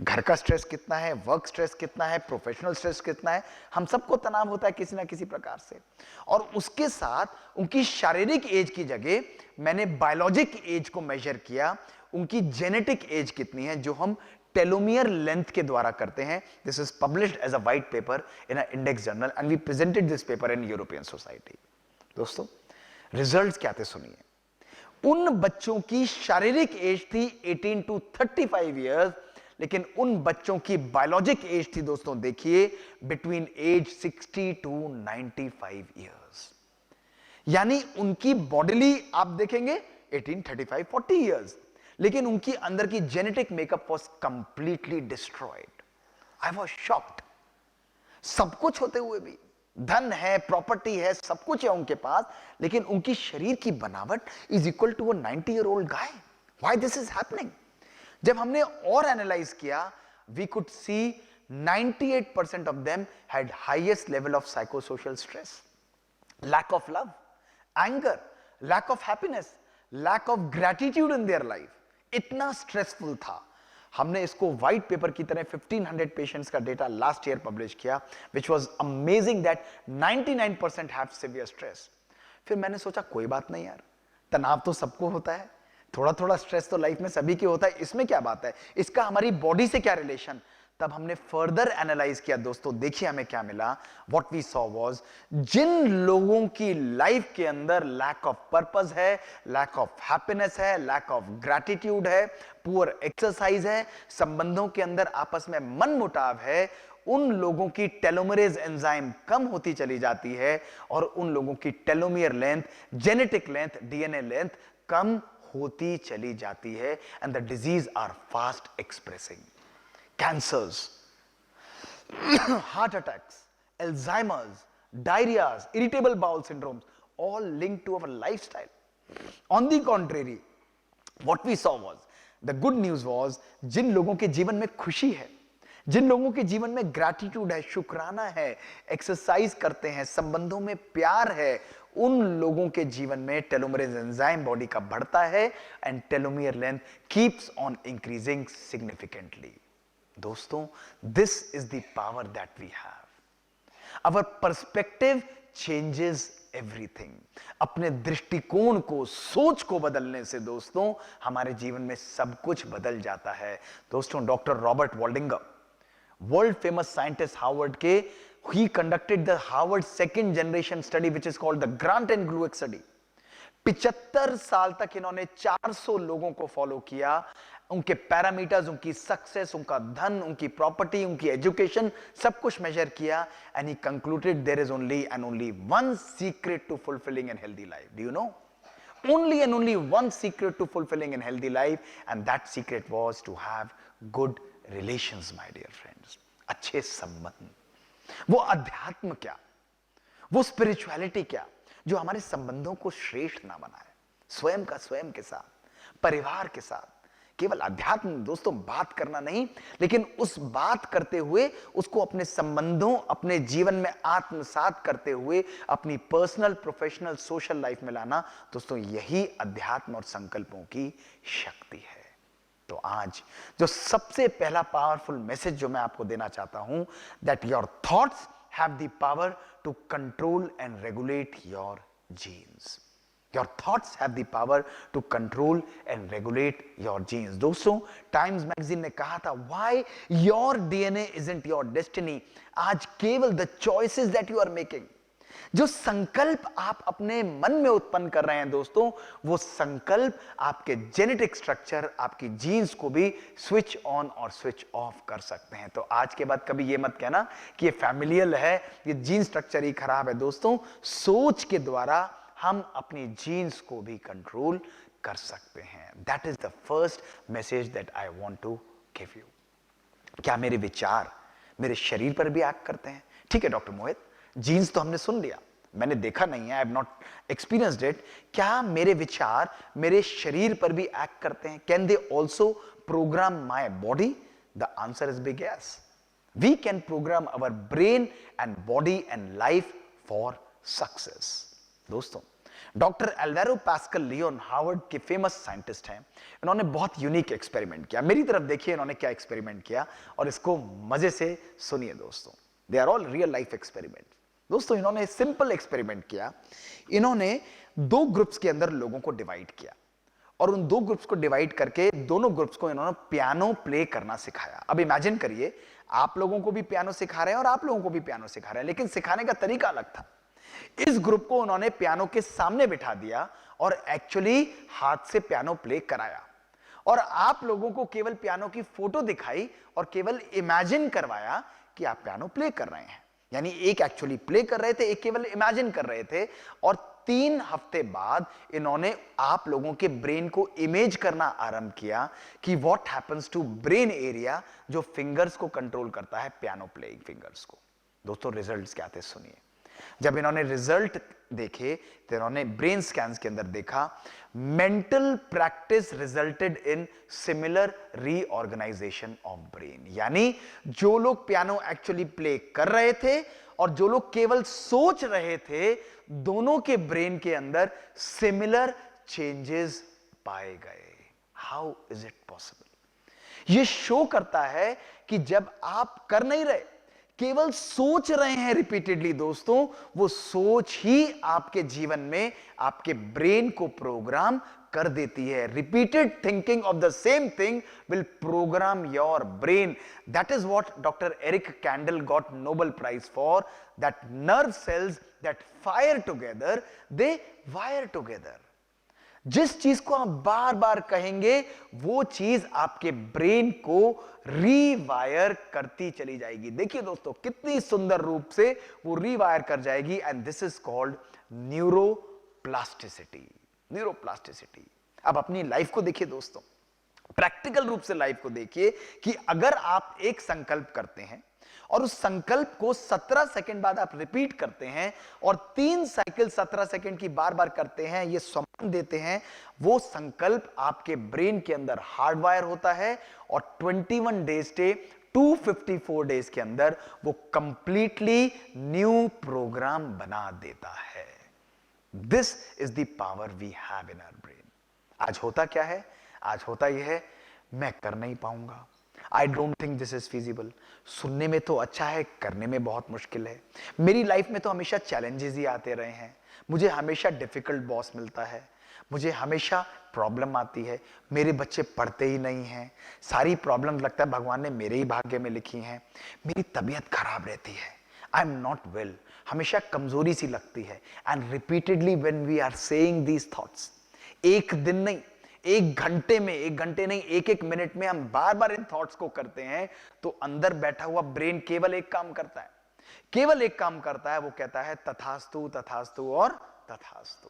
घर का स्ट्रेस कितना है, वर्क स्ट्रेस कितना है, प्रोफेशनल स्ट्रेस कितना है। हम सबको तनाव होता है किसी ना किसी प्रकार से। और उसके साथ उनकी शारीरिक एज की जगह मैंने बायोलॉजिक एज को मेजर किया। उनकी जेनेटिक एज कितनी है, जो हम टेलोमियर लेंथ के द्वारा करते हैं। This is published as a white paper in a index journal, and we presented this paper in European society. दोस्तों रिजल्ट्स क्या थे सुनिए। उन बच्चों की शारीरिक एज थी 18 to 35 ईयर्स, लेकिन उन बच्चों की बायोलॉजिक एज थी दोस्तों, देखिए, बिटवीन एज 60 to 95 ईयर्स। यानी उनकी बॉडीली आप देखेंगे 18, 35, 40 ईयर्स, लेकिन उनकी अंदर की genetic makeup was completely destroyed. I was shocked. सब कुछ होते हुए भी, धन है, प्रॉपर्टी है, सब कुछ है उनके पास, लेकिन उनकी शरीर की बनावट is equal to a 90-year-old guy. Why this is happening? जब हमने और एनालाइज किया, we could see 98% of them had highest level of psychosocial stress, lack of love, anger, lack of happiness, lack of gratitude in their life. इतना stressful था। हमने इसको white paper की तरह 1500 पेशेंट्स का डेटा लास्ट ईयर पब्लिश किया, which was amazing that 99% have severe stress. फिर मैंने सोचा कोई बात नहीं यार, तनाव तो सबको होता है, थोड़ा थोड़ा स्ट्रेस तो लाइफ में सभी के होता है, इसमें क्या बात है, इसका हमारी बॉडी से क्या रिलेशन। तब हमने फर्दर एनालाइज किया दोस्तों, देखिए हमें क्या मिला। व्हाट वी सॉ वाज, जिन लोगों की लाइफ के अंदर लैक ऑफ पर्पस है, लैक ऑफ हैप्पीनेस है, लैक ऑफ ग्रैटिट्यूड है, पुअर एक्सरसाइज है, संबंधों के अंदर आपस में मनमुटाव है, उन लोगों की टेलोमरेज एंजाइम कम होती चली जाती है और उन लोगों की telomere length, genetic length, DNA length कम होती चली जाती है and the disease are fast expressing. Cancers, heart attacks, Alzheimer's, diarrheas, irritable bowel syndromes, all linked to our lifestyle. On the contrary, what we saw was, the good news was, जिन लोगों के जीवन में खुशी है, जिन लोगों के जीवन में ग्रैटिट्यूड है, शुक्राना है, एक्सरसाइज करते हैं, संबंधों में प्यार है, उन लोगों के जीवन में टेलोमरेज एंजाइम बॉडी का बढ़ता है and telomere length keeps on increasing significantly. दोस्तों, this is the power that we have. Our perspective changes everything. अपने दृष्टिकोण को, सोच को बदलने से दोस्तों हमारे जीवन में सब कुछ बदल जाता है। दोस्तों, doctor Robert Waldinger, world famous scientist Harvard के, he conducted the Harvard second generation study which is called the Grant and Glueck study। 75 साल तक इन्होंने 400 लोगों को फॉलो किया, उनके पैरामीटर्स, उनकी सक्सेस, उनका धन, उनकी प्रॉपर्टी, उनकी एजुकेशन, सब कुछ मेजर किया and he concluded there is only and only one secret to fulfilling an healthy life. Do you know? Only and only one secret to fulfilling a healthy life, and that secret was to have good relations, my dear friends। अच्छे संबंध। वो अध्यात्म क्या, वो spirituality क्या, जो हमारे संबंधों को श्रेष्ठ ना बनाए, स्वयं का स्वयं के साथ, परिवार के साथ। केवल अध्यात्म दोस्तों बात करना नहीं, लेकिन उस बात करते हुए उसको अपने संबंधों, अपने जीवन में आत्मसात करते हुए अपनी पर्सनल, प्रोफेशनल, सोशल लाइफ में लाना, दोस्तों यही अध्यात्म और संकल्पों की शक्ति है। तो आज जो सबसे पहला पावरफुल मैसेज जो मैं आपको देना चाहता हूं, that your thoughts have the power to control and regulate your genes. Your thoughts have the power to control and regulate your genes। दोस्तों, टाइम्स मैगजीन ने कहा था, why your DNA isn't your destiny। आज केवल the choices that you are making, जो संकल्प आप अपने मन में उत्पन्न कर रहे हैं दोस्तों, वो संकल्प आपके जेनेटिक स्ट्रक्चर, आपकी जीन्स को भी स्विच ऑन और स्विच ऑफ कर सकते हैं। तो आज के बाद कभी ये मत कहना कि ये फैमिलियल है, ये जीन स्ट्रक्चर ही खराब है। दोस्तों, सोच के द्वारा हम अपनी जीन्स को भी कंट्रोल कर सकते हैं। That is the first message that I want to give you. क्या मेरे विचार मेरे शरीर पर भी एक्ट करते हैं? ठीक है डॉक्टर मोहित, जीन्स तो हमने सुन लिया, मैंने देखा नहीं है, I have not experienced it. क्या मेरे विचार मेरे शरीर पर भी एक्ट करते हैं? Can they also program my body? The answer is big yes. We can program our brain and body and life for success. दोस्तों, doctor Alvaro Pascual Leone Harvard के फेमस साइंटिस्ट हैं। इन्होंने बहुत यूनिक एक्सपेरिमेंट किया। मेरी तरफ देखिए इन्होंने क्या एक्सपेरिमेंट किया और इसको मजे से सुनिए दोस्तों। They are all real life experiment. दोस्तों, इन्होंने सिंपल एक्सपेरिमेंट किया। इन्होंने 2 ग्रुप्स के अंदर लोगों को डिवाइड किया और उन 2 ग्रुप्स को डिवाइड करके दोनों ग्रुप्स को इन्होंने पियानो प्ले करना सिखाया। अब इमेजिन करिए, आप लोगों को भी पियानो सिखा रहे हैं और आप लोगों को भी पियानो सिखा रहे हैं, लेकिन सिखाने का तरीका अलग था। इस ग्रुप को उन्होंने पियानो के सामने बिठा दिया और एक्चुअली हाथ से पियानो प्ले कराया, और आप लोगों को केवल पियानो की फोटो दिखाई और केवल इमेजिन करवाया कि आप पियानो प्ले कर रहे हैं। यानी एक एक्चुअली प्ले कर रहे थे, एक केवल इमेजिन कर रहे थे। और 3 हफ्ते बाद इन्होंने आप लोगों के ब्रेन को इमेज करना आरंभ किया कि what happens to brain area जो फिंगर्स को कंट्रोल करता है, पियानो प्लेइंग फिंगर्स को। दोस्तों, रिजल्ट्स क्या थे सुनिए। जब इन्होंने रिजल्ट देखे तो इन्होंने ब्रेन स्कैन्स के अंदर देखा, mental practice resulted in similar reorganisation of brain. यानी जो लोग पियानो एक्चुअली प्ले कर रहे थे और जो लोग केवल सोच रहे थे, दोनों के ब्रेन के अंदर सिमिलर चेंजेस पाए गए। How is it possible? यह शो करता है कि जब आप कर नहीं रहे, केवल सोच रहे हैं रिपीटेडली दोस्तों, वो सोच ही आपके जीवन में आपके ब्रेन को प्रोग्राम कर देती है। Repeated thinking of the same thing will program your brain. That is what doctor Eric Kandel got Nobel prize for, that nerve cells that fire together they wire together. जिस चीज को आप बार बार कहेंगे वो चीज आपके ब्रेन को रीवायर करती चली जाएगी। देखिए दोस्तों कितनी सुंदर रूप से वो रीवायर कर जाएगी, and this is called neuroplasticity. Neuroplasticity. अब अपनी लाइफ को देखिए दोस्तों, प्रैक्टिकल रूप से लाइफ को देखिए कि अगर आप एक संकल्प करते हैं और उस संकल्प को 17 सेकंड बाद आप रिपीट करते हैं और 3 साइकिल 17 सेकंड की बार बार करते हैं, ये सम्मान देते हैं, वो संकल्प आपके ब्रेन के अंदर हार्डवायर होता है और 21 डेज से 254 डेज के अंदर वो कंप्लीटली न्यू प्रोग्राम बना देता है। This is the power we have in our brain. आज होता क्या है? आज होता यह है, मैं कर नहीं पाऊंगा, I don't think this is feasible. सुनने में तो अच्छा है, करने में बहुत मुश्किल है। मेरी लाइफ में तो हमेशा चैलेंजेस ही आते रहे हैं, मुझे हमेशा डिफिकल्ट बॉस मिलता है, मुझे हमेशा प्रॉब्लम आती है, मेरे बच्चे पढ़ते ही नहीं हैं, सारी प्रॉब्लम लगता है भगवान ने मेरे ही भाग्य में लिखी हैं, मेरी तबीयत खराब रहती है, आई एम नॉट वेल, हमेशा कमजोरी सी लगती है। And repeatedly when we are saying these thoughts, एक दिन नहीं, एक घंटे में, एक घंटे नहीं, एक एक मिनट में हम बार बार इन थॉट्स को करते हैं, तो अंदर बैठा हुआ ब्रेन केवल एक काम करता है, केवल एक काम करता है, वो कहता है तथास्तु तथास्तु और तथास्तु।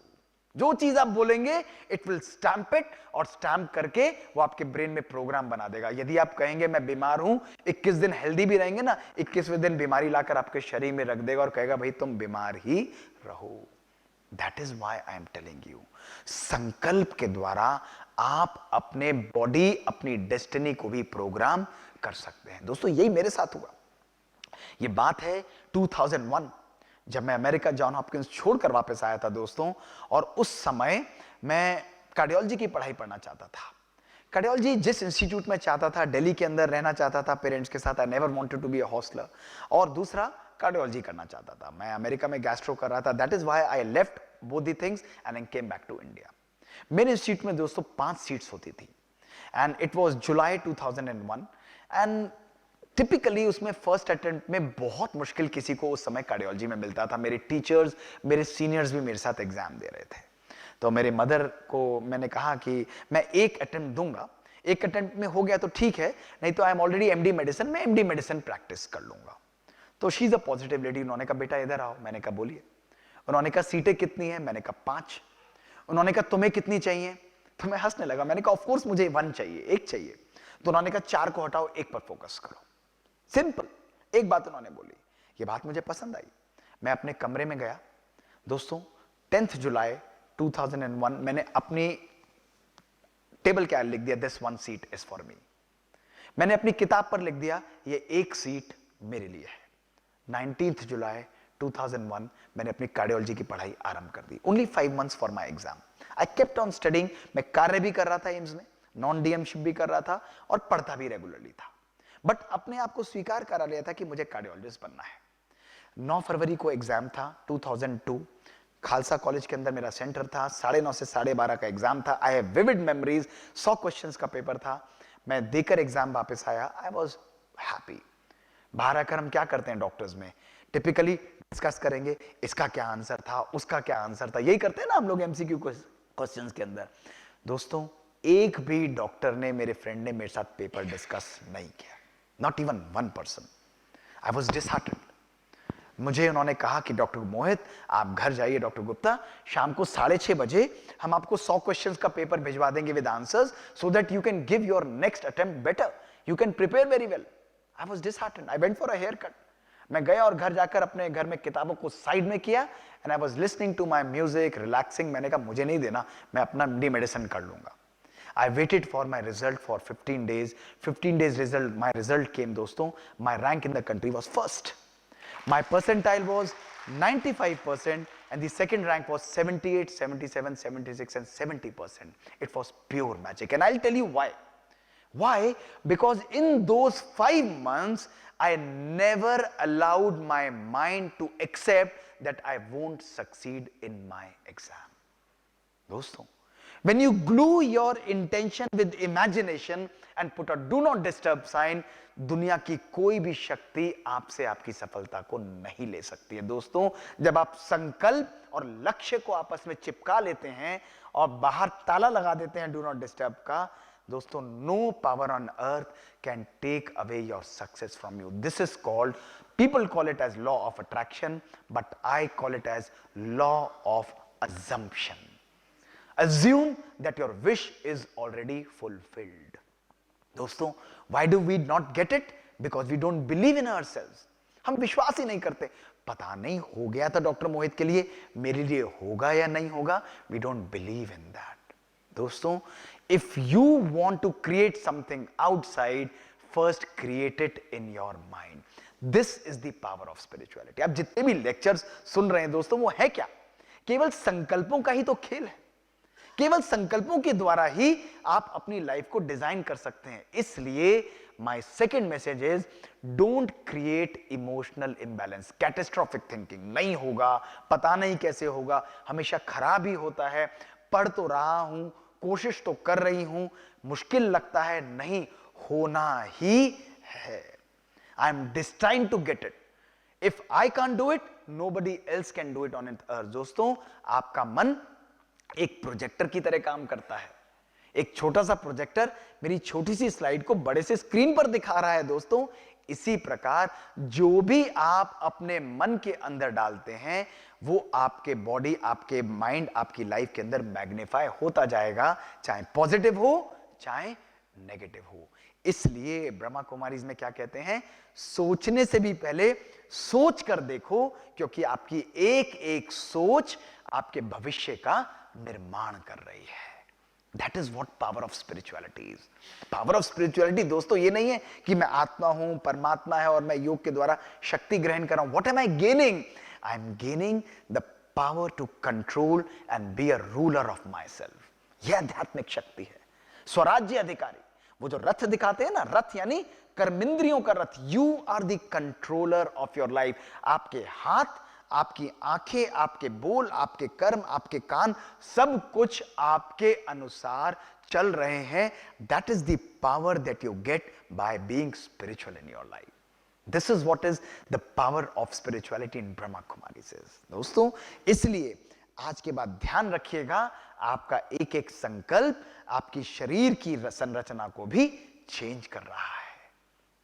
जो चीज आप बोलेंगे इट विल स्टैंप इट, और स्टैंप करके वो आपके ब्रेन में प्रोग्राम बना देगा। यदि आप कहेंगे मैं बीमार हूं, 21 दिन हेल्दी भी रहेंगे ना, 21वें दिन बीमारी लाकर आपके शरीर में रख देगा और कहेगा भाई तुम बीमार ही रहो। That is why I am telling you, संकल्प के द्वारा आप अपने बॉडी, अपनी डेस्टिनी को भी प्रोग्राम कर सकते हैं। दोस्तों यही मेरे साथ हुआ। ये बात है 2001, जब मैं अमेरिका जॉन हॉपकिंस छोड़कर वापस आया था दोस्तों, और उस समय मैं कार्डियोलॉजी की पढ़ाई पढ़ना चाहता था। कार्डियोलॉजी जिस इंस्टीट्यूट में चाहता था, दिल्ली के अंदर रहना चाहता था पेरेंट्स के साथ, I never wanted to be a hosteller, और दूसरा कार्डियोलॉजी करना चाहता था। मैं अमेरिका में गैस्ट्रो कर रहा था, that is why I left both the things and I came back to India. मेरे इंस्टीट्यूट में दोस्तों 5 सीट्स होती थी, एंड इट वाज जुलाई 2001, एंड टिपिकली उसमें फर्स्ट अटेम्प्ट में बहुत मुश्किल किसी को उस समय कार्डियोलॉजी में मिलता था। मेरे टीचर्स, मेरे सीनियर्स भी मेरे साथ एग्जाम दे रहे थे। तो मेरे मदर को मैंने कहा कि मैं एक अटेम्प्ट दूंगा, एक अटेम्प्ट में हो गया तो ठीक है, नहीं तो I am already MD medicine, मैं एमडी मेडिसिन प्रैक्टिस कर लूंगा। तो she is a positive lady, उन्होंने कहा बेटा इधर आओ। मैंने कहा बोलिए। उन्होंने कहा सीटें कितनी है? मैंने कहा 5। उन्होंने कहा तुम्हें कितनी चाहिए? तो मैं हंसने लगा, मैंने कहा ऑफ कोर्स मुझे 1 चाहिए, 1 चाहिए। तो उन्होंने कहा 4 को हटाओ, 1 पर फोकस करो। सिंपल एक बात उन्होंने बोली, ये बात मुझे पसंद आई। मैं अपने कमरे में गया दोस्तों, 10 जुलाई 2001, मैंने अपनी टेबल क्या लिख दिया, this 1 seat is for me. मैंने अपनी किताब पर लिख दिया ये 1 सीट मेरे लिए है। 19 जुलाई 2001 मैंने अपनी कार्डियोलॉजी की पढ़ाई आरंभ कर दी। Only 5 months for my exam. I kept on studying. मैं कार्य भी कर रहा था एम्स में, नॉन डीएमशिप भी कर रहा था और पढ़ता भी रेगुलरली था, बट अपने आप को स्वीकार करा लिया था कि मुझे कार्डियोलॉजिस्ट बनना है। 9 फरवरी को एग्जाम था 2002, खालसा कॉलेज के अंदर मेरा सेंटर था, 9:30 से 12:30 का एग्जाम था। I have vivid memories, 100 questions का पेपर था। मैं देकर एग्जाम वापस आया, आई वॉज हैप्पी। बाहर आकर हम क्या करते हैं डॉक्टर्स में, टिपिकली डिस्कस करेंगे इसका क्या आंसर था, उसका क्या आंसर था, यही करते हैं ना हम लोग एमसीक्यू क्वेश्चंस के अंदर। दोस्तों एक भी डॉक्टर ने, मेरे फ्रेंड ने मेरे साथ पेपर डिस्कस नहीं किया, not even 1 person। I was disheartened. मुझे उन्होंने कहा कि डॉक्टर मोहित आप घर जाइए, डॉक्टर गुप्ता शाम को 6:30 बजे हम आपको 100 क्वेश्चंस का पेपर भिजवा देंगे with answers, so that you can give your next attempt better, you can prepare very well. I was disheartened. I went for a hair cut. मैं गया और घर जाकर अपने घर में किताबों को साइड में किया, and I was listening to my music, relaxing. मैंने कहा मुझे नहीं देना, मैं अपना एमडी मेडिसिन कर लूंगा। I waited for my result for 15 days. 15 days result, my result came दोस्तों. My rank in the country was first. My percentile was 95% and the second rank was 78, 77, 76 and 70%. It was pure magic, and I'll tell you why. Why? Because in those 5 months I never allowed my mind to accept that I won't succeed in my exam. दोस्तों, when you glue your intention with imagination and put a do not disturb sign, दुनिया की कोई भी शक्ति आपसे आपकी सफलता को नहीं ले सकती है। दोस्तों, जब आप संकल्प और लक्ष्य को आपस में चिपका लेते हैं और बाहर ताला लगा देते हैं डू नॉट डिस्टर्ब का, दोस्तों, no power on earth can take away your success from you. This is called, people call it as law of attraction, but I call it as law of assumption. Assume that your wish is already fulfilled. दोस्तों, why do we not get it? Because we don't believe in ourselves. हम विश्वास ही नहीं करते। पता नहीं, हो गया था डॉक्टर मोहित के लिए, मेरे लिए होगा या नहीं होगा। We don't believe in that. दोस्तों, if you want to create something outside, first create it in your mind. This is the power of spirituality. आप जितने भी लेक्चर्स सुन रहे हैं दोस्तों, वो है क्या? केवल संकल्पों का ही तो खेल है। केवल संकल्पों के द्वारा ही आप अपनी लाइफ को डिजाइन कर सकते हैं। इसलिए my second message is, don't create emotional imbalance, catastrophic thinking. नहीं होगा, पता नहीं कैसे होगा, हमेशा खराब ही होता है, पढ़ तो रहा हूं, कोशिश तो कर रही हूं, मुश्किल लगता है, नहीं, होना ही है। I am destined to get it. If I can do it, nobody else can do it on earth. दोस्तों, आपका मन एक प्रोजेक्टर की तरह काम करता है। एक छोटा सा प्रोजेक्टर मेरी छोटी सी स्लाइड को बड़े से स्क्रीन पर दिखा रहा है। दोस्तों, इसी प्रकार जो भी आप अपने मन के अंदर डालते हैं, वो आपके बॉडी, आपके माइंड, आपकी लाइफ के अंदर मैग्नीफाई होता जाएगा, चाहे पॉजिटिव हो चाहे नेगेटिव हो। इसलिए ब्रह्मा कुमारीज में क्या कहते हैं, सोचने से भी पहले सोच कर देखो, क्योंकि आपकी एक एक सोच आपके भविष्य का निर्माण कर रही है। That is what power of spirituality is. Power of spirituality दोस्तों ये नहीं है कि मैं आत्मा हूं, परमात्मा है और मैं योग के द्वारा शक्ति ग्रहण कर रहा हूं। What am I gaining? I am gaining the power to control and be a ruler of myself. यह आध्यात्मिक शक्ति है। स्वराज्य अधिकारी, वो जो रथ दिखाते हैं ना, रथ यानी कर्मेंद्रियों का रथ। You are the controller of your life. आपके हाथ, आपकी आंखें, आपके बोल, आपके कर्म, आपके कान, सब कुछ आपके अनुसार चल रहे हैं। That is the power that you get by being spiritual in your life. This is what is the power of spirituality in Brahma Kumaris is. दोस्तों, इसलिए आज के बाद ध्यान रखिएगा, आपका एक एक संकल्प आपकी शरीर की संरचना को भी चेंज कर रहा है।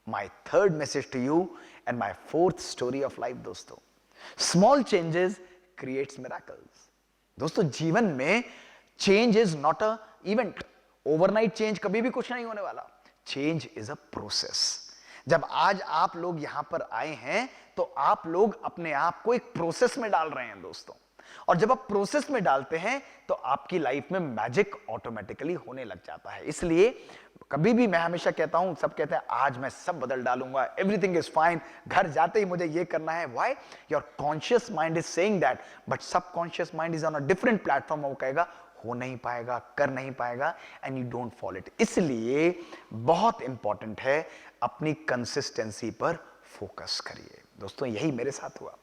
My third message to you and my fourth story of life दोस्तों, स्मॉल चेंजेस क्रिएट्स मिरेकल्स। दोस्तों, जीवन में change is not a event. Overnight change कभी भी कुछ नहीं होने वाला। Change is a process. जब आज आप लोग यहां पर आए हैं, तो आप लोग अपने आप को एक प्रोसेस में डाल रहे हैं दोस्तों। और जब आप प्रोसेस में डालते हैं, तो आपकी लाइफ में मैजिक ऑटोमेटिकली होने लग जाता है। इसलिए कभी भी मैं हमेशा कहता हूं, सब कहते हैं आज मैं सब बदल डालूंगा, एवरीथिंग इज फाइन, घर जाते ही मुझे ये करना है। Why? Your conscious mind is saying that, but subconscious mind is on a different platform. वो कहेगा हो नहीं पाएगा, कर नहीं पाएगा, and you don't follow it. इसलिए बहुत इंपॉर्टेंट है, अपनी कंसिस्टेंसी पर फोकस करिए। दोस्तों, यही मेरे साथ हुआ।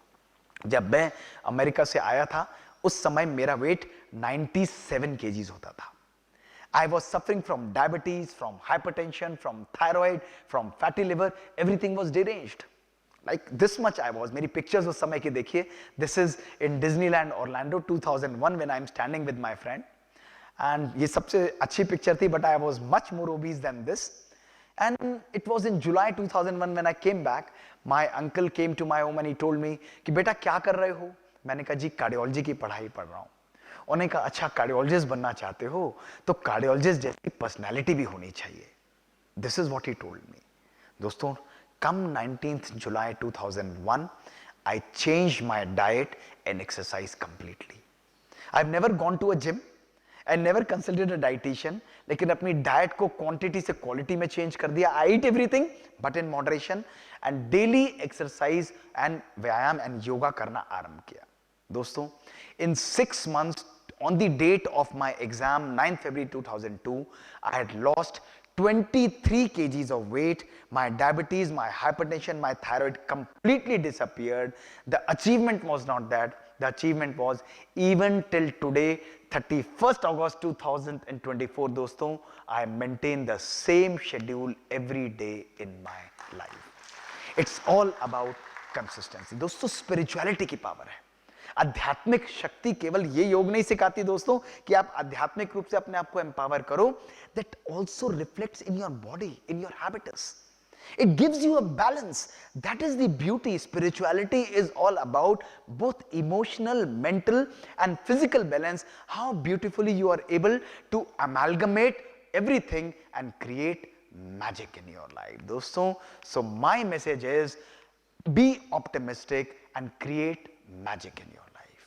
जब मैं अमेरिका से आया था, उस समय मेरा वेट 97 kgs होता था। I was suffering from diabetes, from hypertension, from thyroid, from fatty liver. Everything was deranged. Like this much I was. मेरी पिक्चर्स उस समय की देखिए। This is in Disneyland Orlando 2001 when I am standing with my friend. And ये सबसे अच्छी picture थी, but I was much more obese than this. And it was in July 2001 when I came back. My uncle came to my home and he told me कि बेटा क्या कर रहे हो? मैंने कहा जी कार्डियोलॉजी की पढ़ाई पढ़ रहा हूँ। उन्होंने कहा अच्छा कार्डियोलॉजिस्ट बनना चाहते हो, तो कार्डियोलॉजिस्ट जैसी पर्सनैलिटी भी होनी चाहिए। This is what he told me. दोस्तों, come 19th July 2001 I change my diet and exercise completely. I have never gone to a gym, I never consulted a dietitian, लेकिन अपनी डाइट को quantity से quality में change कर दिया। I eat everything but in moderation, and daily exercise and व्यायाम and yoga करना आरंभ किया। दोस्तों, in 6 months, on the date of my exam 9 February 2002, I had lost 23 kgs of weight, my diabetes, my hypertension, my thyroid completely disappeared. The achievement was not that. The achievement was even till today, 31st August 2024, दोस्तों, I maintain the same schedule every day in my life. It's all about consistency. दोस्तों, spirituality की power है. आध्यात्मिक शक्ति केवल ये योग नहीं सिखाती दोस्तों कि आप आध्यात्मिक रूप से अपने आप को एम्पावर करो. That also reflects in your body, in your habitus. It gives you a balance. That is the beauty. Spirituality is all about both emotional, mental and physical balance. How beautifully you are able to amalgamate everything and create magic in your life. दोस्तों, so my message is be optimistic and create magic in your life.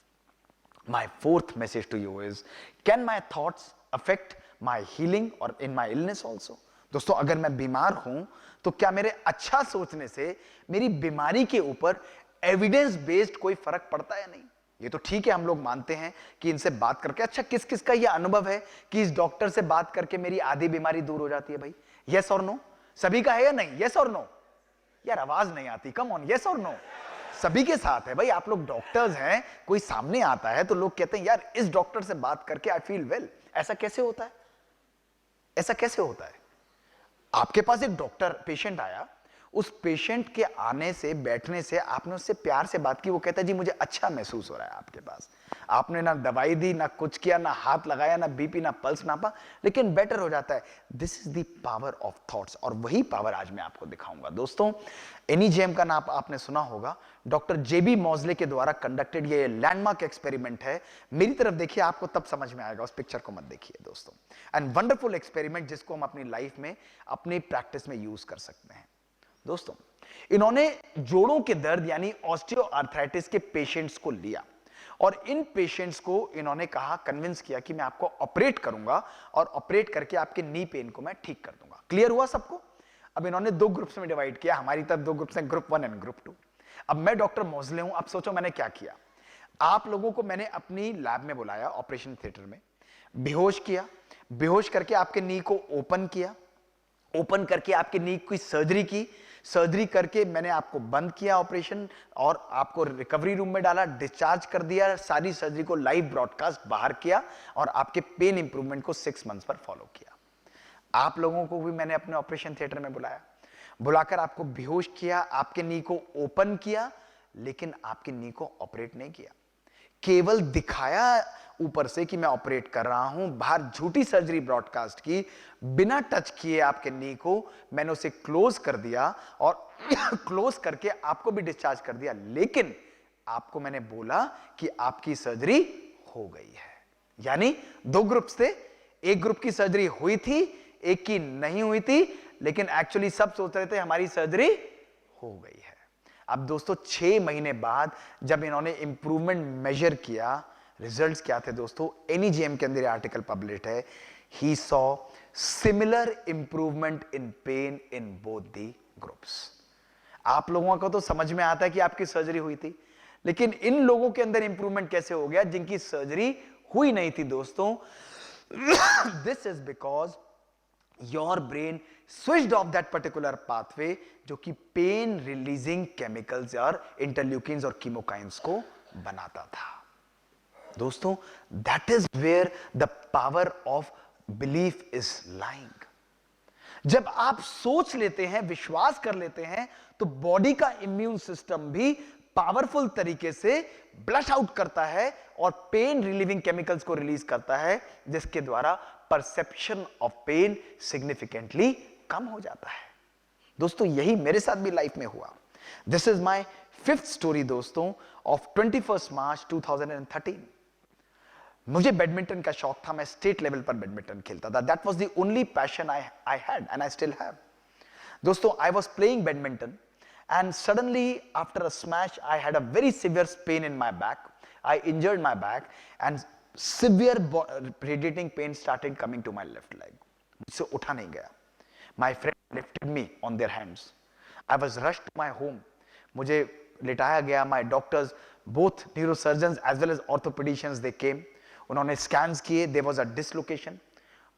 My fourth message to you is, can my thoughts affect my healing or in my illness also? दोस्तों, अगर मैं बीमार हूं तो क्या मेरे अच्छा सोचने से मेरी बीमारी के ऊपर एविडेंस बेस्ड कोई फर्क पड़ता है या नहीं? ये तो ठीक है, हम लोग मानते हैं कि इनसे बात करके, अच्छा किस किस का ये अनुभव है कि इस डॉक्टर से बात करके मेरी आधी बीमारी दूर हो जाती है भाई? यस और नो? सभी का है या नहीं? यस और नो? यार आवाज नहीं आती, कम ऑन, यस और नो? सभी के साथ है भाई. आप लोग डॉक्टर्स हैं, कोई सामने आता है तो लोग कहते हैं यार इस डॉक्टर से बात करके आई फील वेल. ऐसा कैसे होता है? ऐसा कैसे होता है? आपके पास एक डॉक्टर पेशेंट आया, उस पेशेंट के आने से, बैठने से आपने उससे प्यार से बात की, वो कहता है जी मुझे अच्छा महसूस हो रहा है आपके पास. आपने ना दवाई दी, ना कुछ किया, ना हाथ लगाया, ना बीपी, ना पल्स नापा, लेकिन बेटर हो जाता है. This is the power of thoughts. और वही पावर आज मैं आपको दिखाऊंगा. दोस्तों, एनीजेम का नाम आपने सुना होगा. डॉक्टर जेबी मॉजले के द्वारा कंडक्टेड ये लैंडमार्क एक्सपेरिमेंट है. मेरी तरफ देखिए, आपको तब समझ में आएगा, उस पिक्चर को मत देखिए दोस्तों. एंड वंडरफुल एक्सपेरिमेंट जिसको हम अपनी लाइफ में, अपनी प्रैक्टिस में यूज कर सकते हैं. दोस्तों, इन्होंने जोड़ों के दर्द यानी ऑस्टियोआर्थराइटिस के पेशेंट्स को लिया और इन पेशेंट्स को इन्होंने कहा, कन्विंस किया कि मैं आपको ऑपरेट करूंगा और ऑपरेट करके आपके नी पेन को मैं ठीक कर दूंगा. क्लियर हुआ सबको? अब इन्होंने दो ग्रुप्स में डिवाइड किया. हमारी तरफ दो ग्रुप्स हैं, ग्रुप 1 एंड ग्रुप 2. अब मैं डॉक्टर मॉजले हूं. अब सोचो मैंने क्या किया. आप लोगों को मैंने अपनी लैब में बुलाया, ऑपरेशन थिएटर में, बेहोश किया. बेहोश करके आपके नी को ओपन किया. ओपन करके आपके नी की सर्जरी की. सर्जरी करके मैंने आपको बंद किया ऑपरेशन और आपको रिकवरी रूम में डाला, डिस्चार्ज कर दिया. सारी सर्जरी को लाइव ब्रॉडकास्ट बाहर किया और आपके पेन इंप्रूवमेंट को 6 मंथ्स पर फॉलो किया. आप लोगों को भी मैंने अपने ऑपरेशन थिएटर में बुलाया, बुलाकर आपको बेहोश किया, आपके नी को ओपन किया, लेकिन आपके नी को ऑपरेट नहीं किया. केवल दिखाया ऊपर से कि मैं ऑपरेट कर रहा हूं, बाहर झूठी सर्जरी ब्रॉडकास्ट की, बिना टच किए आपके नी को मैंने उसे क्लोज कर दिया और क्लोज करके आपको भी डिस्चार्ज कर दिया. लेकिन आपको मैंने बोला कि आपकी सर्जरी हो गई है. यानी दो ग्रुप्स थे, एक ग्रुप की सर्जरी हुई थी, एक की नहीं हुई थी, लेकिन एक्चुअली सब सोच रहे थे हमारी सर्जरी हो गई है. अब दोस्तों 6 महीने बाद जब इन्होंने इंप्रूवमेंट मेजर किया, रिजल्ट्स क्या थे दोस्तों? एनीजेएम के अंदर आर्टिकल पब्लिश्ड है. He saw similar improvement in pain in both the groups. आप लोगों को तो समझ में आता है कि आपकी सर्जरी हुई थी, लेकिन इन लोगों के अंदर इंप्रूवमेंट कैसे हो गया जिनकी सर्जरी हुई नहीं थी दोस्तों? This is because your brain switched off that particular pathway जो कि पेन रिलीजिंग केमिकल्स और इंटरल्यूकिन्स और कीमोकाइंस को बनाता था. दोस्तों, that is where the power of belief is lying. जब आप सोच लेते हैं, विश्वास कर लेते हैं, तो बॉडी का इम्यून सिस्टम भी पावरफुल तरीके से ब्लश आउट करता है और पेन रिलीविंग केमिकल्स को रिलीज करता है, जिसके द्वारा परसेप्शन ऑफ पेन सिग्निफिकेंटली कम हो जाता है. दोस्तों, यही मेरे साथ भी लाइफ में हुआ. This is my 5th story दोस्तों ऑफ 21 मार्च 2013. मुझे बैडमिंटन का शौक था. मैं स्टेट लेवल पर बैडमिंटन खेलता था. That was the only passion I had and I still have. दोस्तों, I was playing badminton and suddenly after a smash I had a very severe pain in my back. I injured my back and severe radiating pain started coming to my left leg. मुझसे उठा नहीं गया. My friend lifted me on their hands. I was rushed to my home. मुझे लिटाया गया. My doctors, both neurosurgeons as well as orthopedicians, they came. उन्होंने scans किए. There was a dislocation.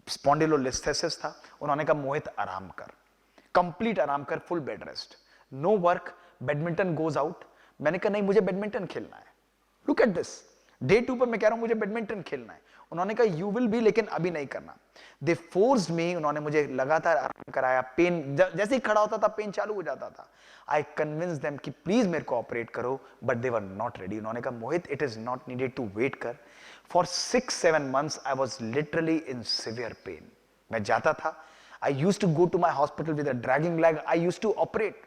Spondylolisthesis था। उन्होंने कहा मोहित आराम कर, कंप्लीट आराम कर, full bed rest, no work, badminton goes out. मैंने कहा नहीं, मुझे बैडमिंटन खेलना है। लुक एट दिस, डे 2 पर मैं कह रहा हूं मुझे बैडमिंटन खेलना है। उन्होंने कहा यू विल बी, लेकिन अभी नहीं करना। दे फोर्स्ड मी, उन्होंने मुझे लगातार आराम कराया। पेन जैसे ही खड़ा होता था पेन चालू हो जाता था। आई कन्विंस देम कि प्लीज मेरे को ऑपरेट करो, but they were not ready. उन्होंने कहा Mohit it is not needed to wait कर। For 6-7 months I was literally in severe pain. मैं जाता था, I used to go to my hospital with a dragging leg, I used to operate.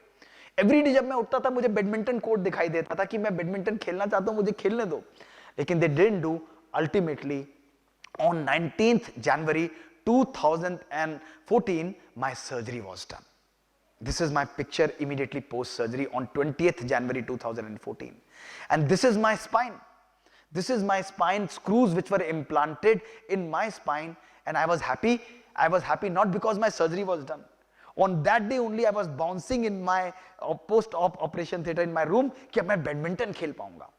Every day जब मैं उठता था मुझे badminton court दिखाई देता था कि मैं बैडमिंटन खेलना चाहता हूं, मुझे खेलने दो, लेकिन they didn't do. Ultimately on 19th January 2014 my surgery was done. This is my picture immediately post surgery on 20th January 2014, and this is my spine. This is my spine, screws which were implanted in my spine, and I was happy. I was happy not because my surgery was done. On that day only I was bouncing in my post-op operation theater in my room कि अब मैं badminton खेल पाऊंगा।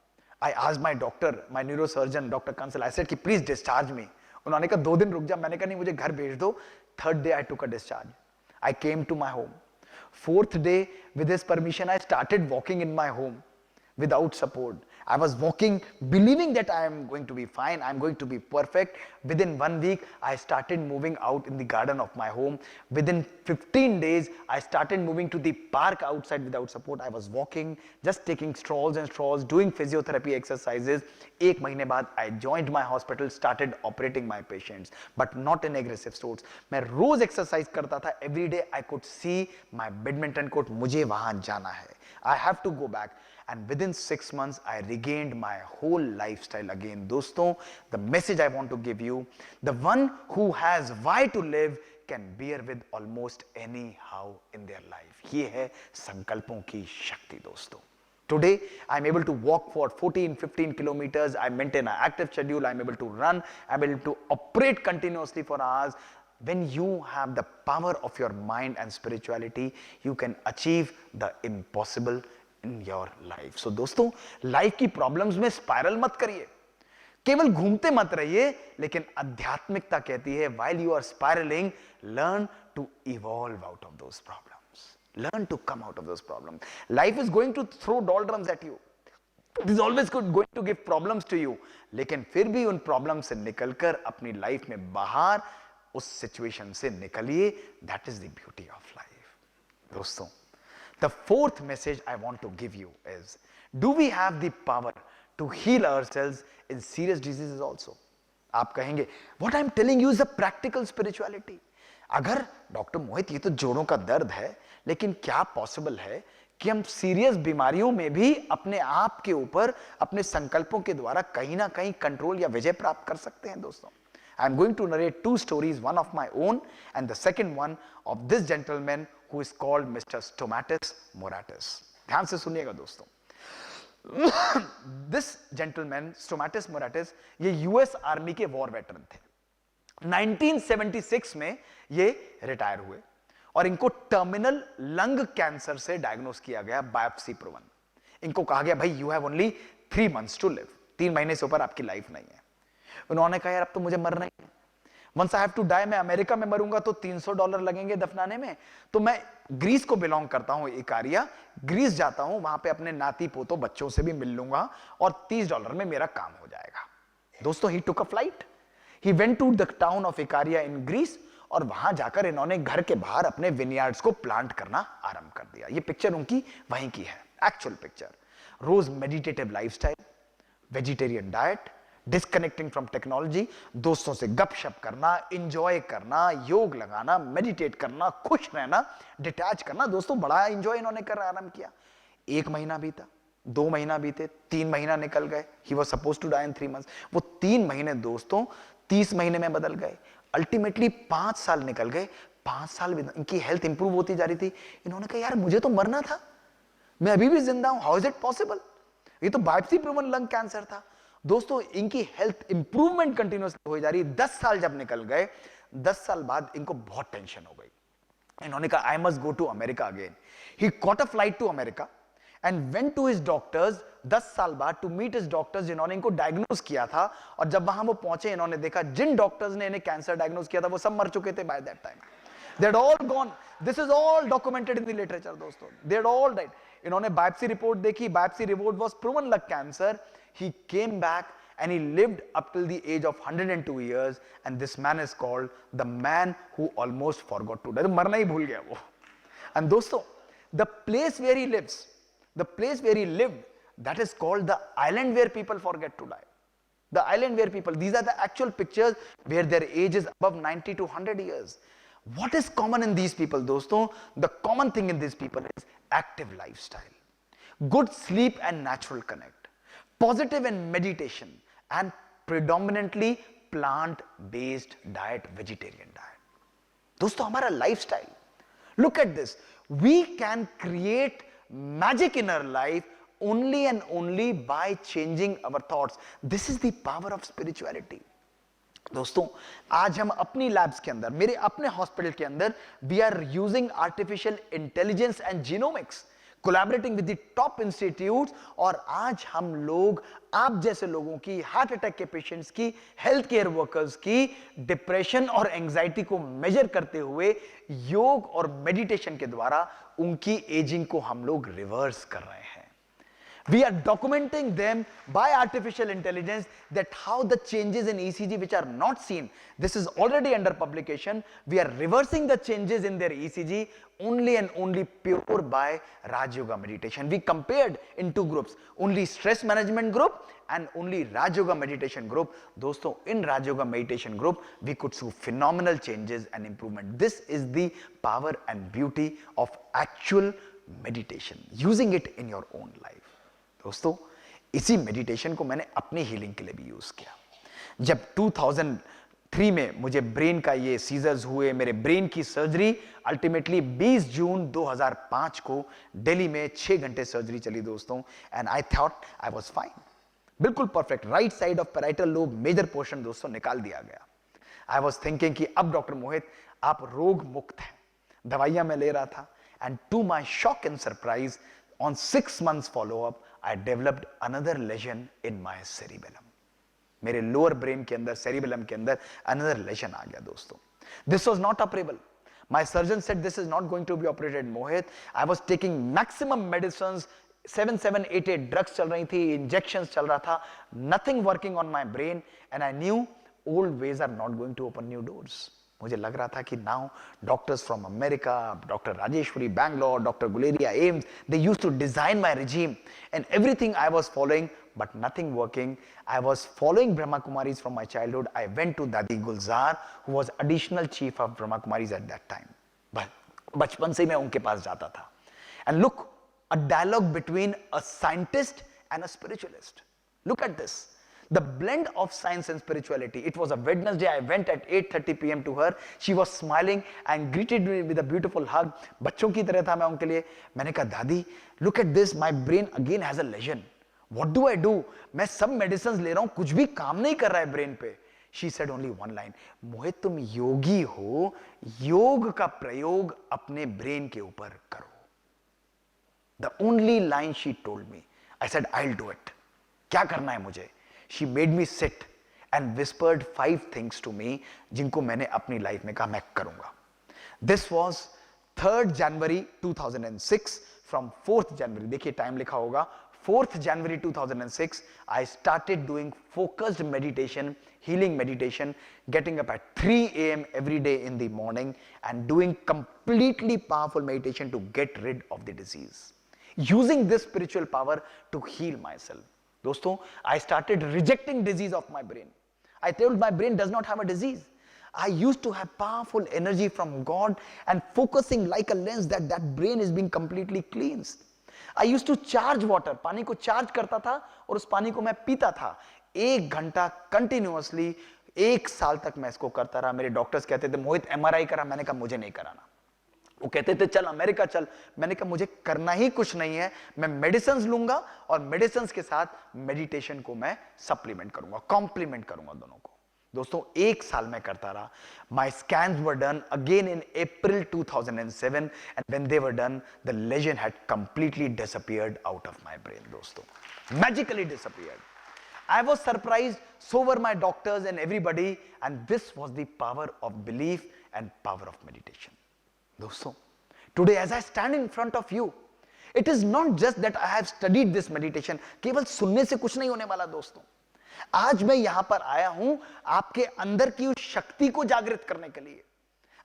I asked my doctor, my neurosurgeon, Dr. Kansal, I said कि please discharge me. उन्होंने कहा 2 दिन रुक जा। मैंने कहा नहीं, मुझे घर भेज दो। 3rd day I took a discharge. I came to my home. 4th day, with his permission, I started walking in my home without support. I was walking believing that I am going to be fine, I am going to be perfect. Within 1 week, I started moving out in the garden of my home. Within 15 days, I started moving to the park outside without support. I was walking, just taking strolls and strolls, doing physiotherapy exercises. 1 महीने बाद I joined my hospital, started operating my patients, but not in aggressive sorts. मैं रोज exercise करता था। Every day I could see my badminton court, मुझे वहां जाना है। I have to go back. And within 6 months, I regained my whole lifestyle again. दोस्तों, the message I want to give you, the one who has why to live can bear with almost anyhow in their life. ये है संकल्पों की शक्ति दोस्तों। Today, I'm able to walk for 14-15 kilometers. I maintain an active schedule. I'm able to run. I'm able to operate continuously for hours. When you have the power of your mind and spirituality, you can achieve the impossible in your life. So दोस्तों, life की problems में spiral मत करिए, केवल घूमते मत रहिए, लेकिन आध्यात्मिकता कहती है while you are spiraling, learn to evolve out of those problems. Learn to come out of those problems. Life is going to throw doldrums at you. It is always going to give problems to you. लेकिन फिर भी उन problem से निकलकर अपनी life में बाहर उस सिचुएशन से निकलिए। That is the beauty of life. दोस्तों, the 4th message I want to give you is, do we have the power to heal ourselves in serious diseases also? आप कहेंगे, what I am telling you is a practical spirituality. अगर doctor मोहित ये तो जोड़ों का दर्द है, लेकिन क्या पॉसिबल है कि हम सीरियस बीमारियों में भी अपने आप के ऊपर अपने संकल्पों के द्वारा कहीं ना कहीं कंट्रोल या विजय प्राप्त कर सकते हैं? दोस्तों, I am going to narrate 2 stories, one of my own and the second one of this gentleman who is called Mr. Stomatis Moratis. ध्यान से सुनिएगा दोस्तों। This gentleman, Stomatis Moratis, ये US आर्मी के वॉर वेटरन थे। 1976 में ये retire हुए और इनको टर्मिनल लंग कैंसर से डायग्नोस किया गया, बायोप्सी प्रूवन। इनको कहा गया भाई you have only 3 months to live, 3 महीने से ऊपर आपकी लाइफ नहीं है। उन्होंने कहा यार अब तो मुझे मरना ही है, once I have to die, मैं अमेरिका में मरूंगा तो $300 लगेंगे दफनाने में, तो मैं ग्रीस को बिलोंग करता हूं, इकारिया, ग्रीस जाता हूं, वहां पे अपने नाती पोतों बच्चों से भी मिल लूंगा और $30 में मेरा काम हो जाएगा। दोस्तों, he took a flight, he went to the town of Ikaria in Greece और वहां जाकर इन्होंने घर के बाहर अपने विनयार्ड्स को प्लांट करना आरंभ कर दिया। ये पिक्चर उनकी वहीं की है, एक्चुअल पिक्चर। रोज meditative lifestyle, vegetarian diet, disconnecting from technology, दोस्तों से गपशप करना, इंजॉय करना, योग लगाना, मेडिटेट करना, खुश रहना, डिटैच करना। दोस्तों, बड़ा इंजॉय इन्होंने करना आरंभ किया। 1 महीना बीता, 2 महीना बीते, 3 महीना निकल गए। He was supposed to die in 3 months। वो 3 महीने दोस्तों 30 महीने में बदल गए। अल्टीमेटली 5 साल निकल गए। 5 साल में इनकी हेल्थ इंप्रूव होती जा रही थी। इन्होंने कहा यार मुझे तो मरना था, मैं अभी भी जिंदा हूं, हाउ इज इट पॉसिबल? ये तो बायोप्सी प्रूवन लंग कैंसर था। दोस्तों, इनकी हेल्थ इंप्रूवमेंट कंटिन्यूअसली हो जा रही। 10 साल जब निकल गए, 10 साल बाद इनको बहुत टेंशन हो गई। इन्होंने कहा I must go to America again. He caught a flight to America and went to his doctors 10 साल बाद टू मीट हिज डॉक्टर्स जिन्होंने इनको डायग्नोज किया था। और जब वहां वो पहुंचे, इन्होंने देखा जिन डॉक्टर्स ने इन्हें कैंसर डायग्नोज किया था वो सब मर चुके थे by that time. They had all gone. This is all documented in the literature, दोस्तों. They had all died. इन्होंने बायोप्सी रिपोर्ट देखी, biopsy report was proven like cancer. He came back and he lived up till the age of 102 years, and this man is called the man who almost forgot to die. मरना ही भूल गया वो. And दोस्तों, the place where he lives, the place where he lived, that is called the island where people forget to die. The island where people, these are the actual pictures where their age is above 90 to 100 years. What is common in these people, दोस्तों? The common thing in these people is active lifestyle, good sleep and natural connect, positive and meditation, and predominantly plant-based diet, vegetarian diet. दोस्तों, हमारा lifestyle, look at this. We can create magic in our life only and only by changing our thoughts. This is the power of spirituality. दोस्तों, आज हम अपनी labs के अंदर, मेरे अपने हॉस्पिटल के अंदर, we are using artificial intelligence and genomics, collaborating with the top institutes. और आज हम लोग, आप जैसे लोगों की, हार्ट अटैक के पेशेंट्स की, हेल्थ केयर वर्कर्स की डिप्रेशन और एंजाइटी को मेजर करते हुए योग और मेडिटेशन के द्वारा उनकी एजिंग को हम लोग रिवर्स कर रहे हैं। We are documenting them by artificial intelligence, that how the changes in ECG which are not seen, this is already under publication. We are reversing the changes in their ECG only and only pure by Raj Yoga meditation. We compared in two groups, only stress management group and only Raj Yoga meditation group. दोस्तों, in Raj Yoga meditation group we could see phenomenal changes and improvement. This is the power and beauty of actual meditation, using it in your own life. दोस्तों, इसी meditation को मैंने अपनी healing के लिए भी use किया। जब 2003 में मुझे ब्रेन का ये सीजर्स हुए, मेरे ब्रेन की सर्जरी अल्टीमेटली 20 जून 2005 को दिल्ली में 6 घंटे सर्जरी चली दोस्तों, and I thought I was fine, बिल्कुल perfect. Right side of parietal lobe major portion दोस्तों निकाल दिया गया। आई वाज थिंकिंग कि अब डॉक्टर मोहित आप रोग मुक्त हैं। दवाइयां मैं ले रहा था, and to my shock and surprise, on 6 months follow-up, I developed another lesion in my cerebellum. मेरे lower brain के अंदर, cerebellum के अंदर another lesion आ गया दोस्तों. This was not operable. My surgeon said this is not going to be operated, Mohit. I was taking maximum medicines, 7, 8 drugs चल रही थी, injections चल रहा था, nothing working on my brain, and I knew old ways are not going to open new doors. मुझे लग रहा था कि now doctors from America, doctor Rajeshwari Bangalore, doctor Guleria AIIMS, they used to design my regime and everything I was following, but nothing working. I was following Brahma Kumaris from my childhood. I went to Dadi Gulzar who was additional chief of Brahma Kumaris at that time. बचपन से मैं उनके पास जाता था. And look, a dialogue between a scientist and a spiritualist. Look at this. The blend of science and spirituality. It was a Wednesday. I went at 8:30 p.m. to her. She was smiling and greeted me with a beautiful hug. बच्चों की तरह था मैं उनके लिए. मैंने कहा, दादी, look at this. My brain again has a lesion. What do I do? मैं सब medicines ले रहा हूँ, कुछ भी काम नहीं कर रहा है brain पे. She said only one line. मोहित, तुम योगी हो, योग का प्रयोग अपने brain के ऊपर करो. The only line she told me. I said, I'll do it. क्या करना है मुझे? She made me sit and whispered 5 things to me, जिनको मैंने अपनी लाइफ में कहा मैं करूंगा. This was 3rd January 2006. From 4th January, देखिए टाइम लिखा होगा, 4th January 2006, I started doing focused meditation, healing meditation, getting up at 3 a.m. every day in the morning and doing completely powerful meditation to get rid of the disease. Using this spiritual power to heal myself. दोस्तों, I started rejecting disease of my brain. I told my brain does not have a disease. I used to have powerful energy from God and focusing like a lens that brain is being completely cleansed. I used to charge water. पानी को charge करता था और उस पानी को मैं पीता था. 1 घंटा कंटिन्यूअसली 1 साल तक मैं इसको करता रहा. मेरे डॉक्टर्स कहते थे, मोहित MRI करा. मैंने कहा मुझे नहीं कराना. वो कहते थे चल अमेरिका चल. मैंने कहा मुझे करना ही कुछ नहीं है. मैं मेडिसिन लूंगा और मेडिसिन के साथ मेडिटेशन को मैं सप्लीमेंट करूंगा, कॉम्प्लीमेंट करूंगा दोनों को. दोस्तों 1 साल में करता रहा. My scans were done again in April 2007 and when they were done, the lesion had completely disappeared out of my brain. दोस्तों magically disappeared. I was surprised, so were my doctors and everybody, and this was the power of belief and power of meditation. दोस्तों, today as I stand in front of you, it is not just that I have studied this meditation. केवल सुनने से कुछ नहीं होने वाला दोस्तों. आज मैं यहां पर आया हूं आपके अंदर की उस शक्ति को जागृत करने के लिए.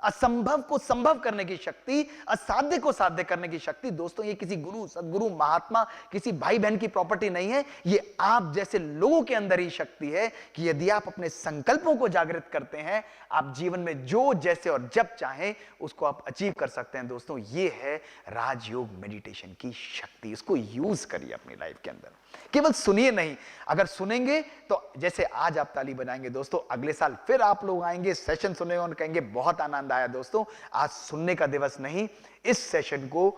असंभव को संभव करने की शक्ति, असाध्य को साध्य करने की शक्ति. दोस्तों ये किसी गुरु, सदगुरु, महात्मा, किसी भाई बहन की प्रॉपर्टी नहीं है. ये आप जैसे लोगों के अंदर ही शक्ति है कि यदि आप अपने संकल्पों को जागृत करते हैं, आप जीवन में जो, जैसे और जब चाहें उसको आप अचीव कर सकते हैं. दोस्तों ये है राजयोग मेडिटेशन की शक्ति. इसको यूज करिए अपनी लाइफ के अंदर. केवल सुनिए नहीं, अगर सुनेंगे तो जैसे आज आप ताली बजाएंगे दोस्तों, अगले साल फिर आप लोग आएंगे, सेशन सुनेंगे और कहेंगे बहुत आनंद आया. दोस्तों आज सुनने का दिवस नहीं, इस सेशन को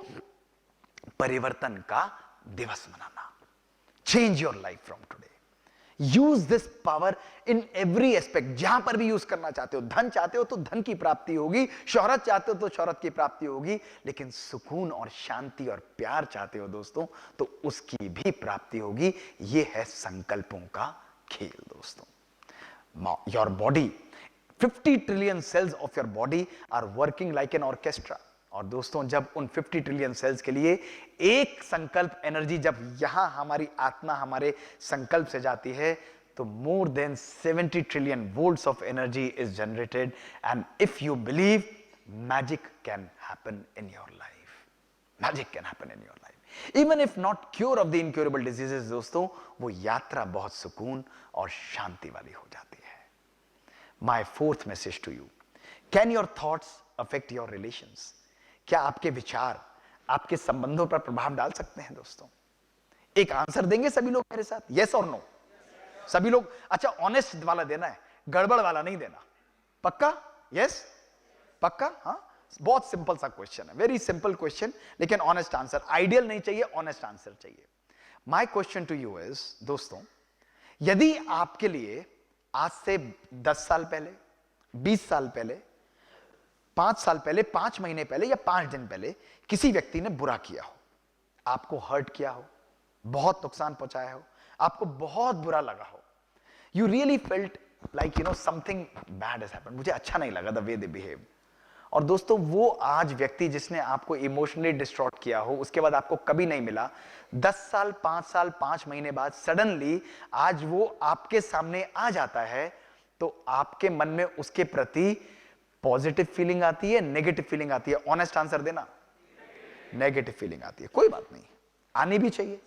परिवर्तन का दिवस मनाना. Change your life from today. Use this power in every aspect. जहां पर भी यूज करना चाहते हो, धन चाहते हो तो धन की प्राप्ति होगी, शोहरत चाहते हो तो शोहरत की प्राप्ति होगी, लेकिन सुकून और शांति और प्यार चाहते हो दोस्तों तो उसकी भी प्राप्ति होगी. यह है संकल्पों का खेल दोस्तों. Your body, 50 trillion cells of your body are working like an orchestra. और दोस्तों जब उन 50 ट्रिलियन सेल्स के लिए एक संकल्प एनर्जी जब यहां हमारी आत्मा हमारे संकल्प से जाती है तो more than 70 trillion volts of energy is generated. And if you believe, magic can happen in your life. Magic can happen in your life. Even if not cure of the incurable diseases दोस्तों, वो यात्रा बहुत सुकून और शांति वाली हो जाती है. My fourth message to you, can your thoughts affect your relations. क्या आपके विचार आपके संबंधों पर प्रभाव डाल सकते हैं दोस्तों? एक आंसर देंगे सभी लोग मेरे साथ, यस और नो? सभी लोग. अच्छा ऑनेस्ट वाला देना है, गड़बड़ वाला नहीं देना. पक्का? यस पक्का. हाँ, बहुत सिंपल सा क्वेश्चन है, वेरी सिंपल क्वेश्चन, लेकिन ऑनेस्ट आंसर. आइडियल नहीं चाहिए, ऑनेस्ट आंसर चाहिए. My question to you is दोस्तों, यदि आपके लिए आज से 10 साल पहले, 20 साल पहले, 5 साल पहले, 5 महीने पहले या 5 दिन पहले किसी व्यक्ति ने बुरा किया हो, आपको हर्ट किया हो, बहुत नुकसान पहुंचाया हो, आपको बहुत बुरा लगा हो, you really felt like something bad has happened, मुझे अच्छा नहीं लगा द वे दे बिहेव. और दोस्तों वो आज व्यक्ति जिसने आपको इमोशनली डिस्ट्रॉय किया हो, उसके बाद आपको कभी नहीं मिला, 10 साल, 5 साल, 5 महीने बाद सडनली आज वो आपके सामने आ जाता है, तो आपके मन में उसके प्रति पॉजिटिव फीलिंग आती है, नेगेटिव फीलिंग आती है? ऑनेस्ट आंसर देना. नेगेटिव फीलिंग आती है. कोई बात नहीं, आनी भी चाहिए.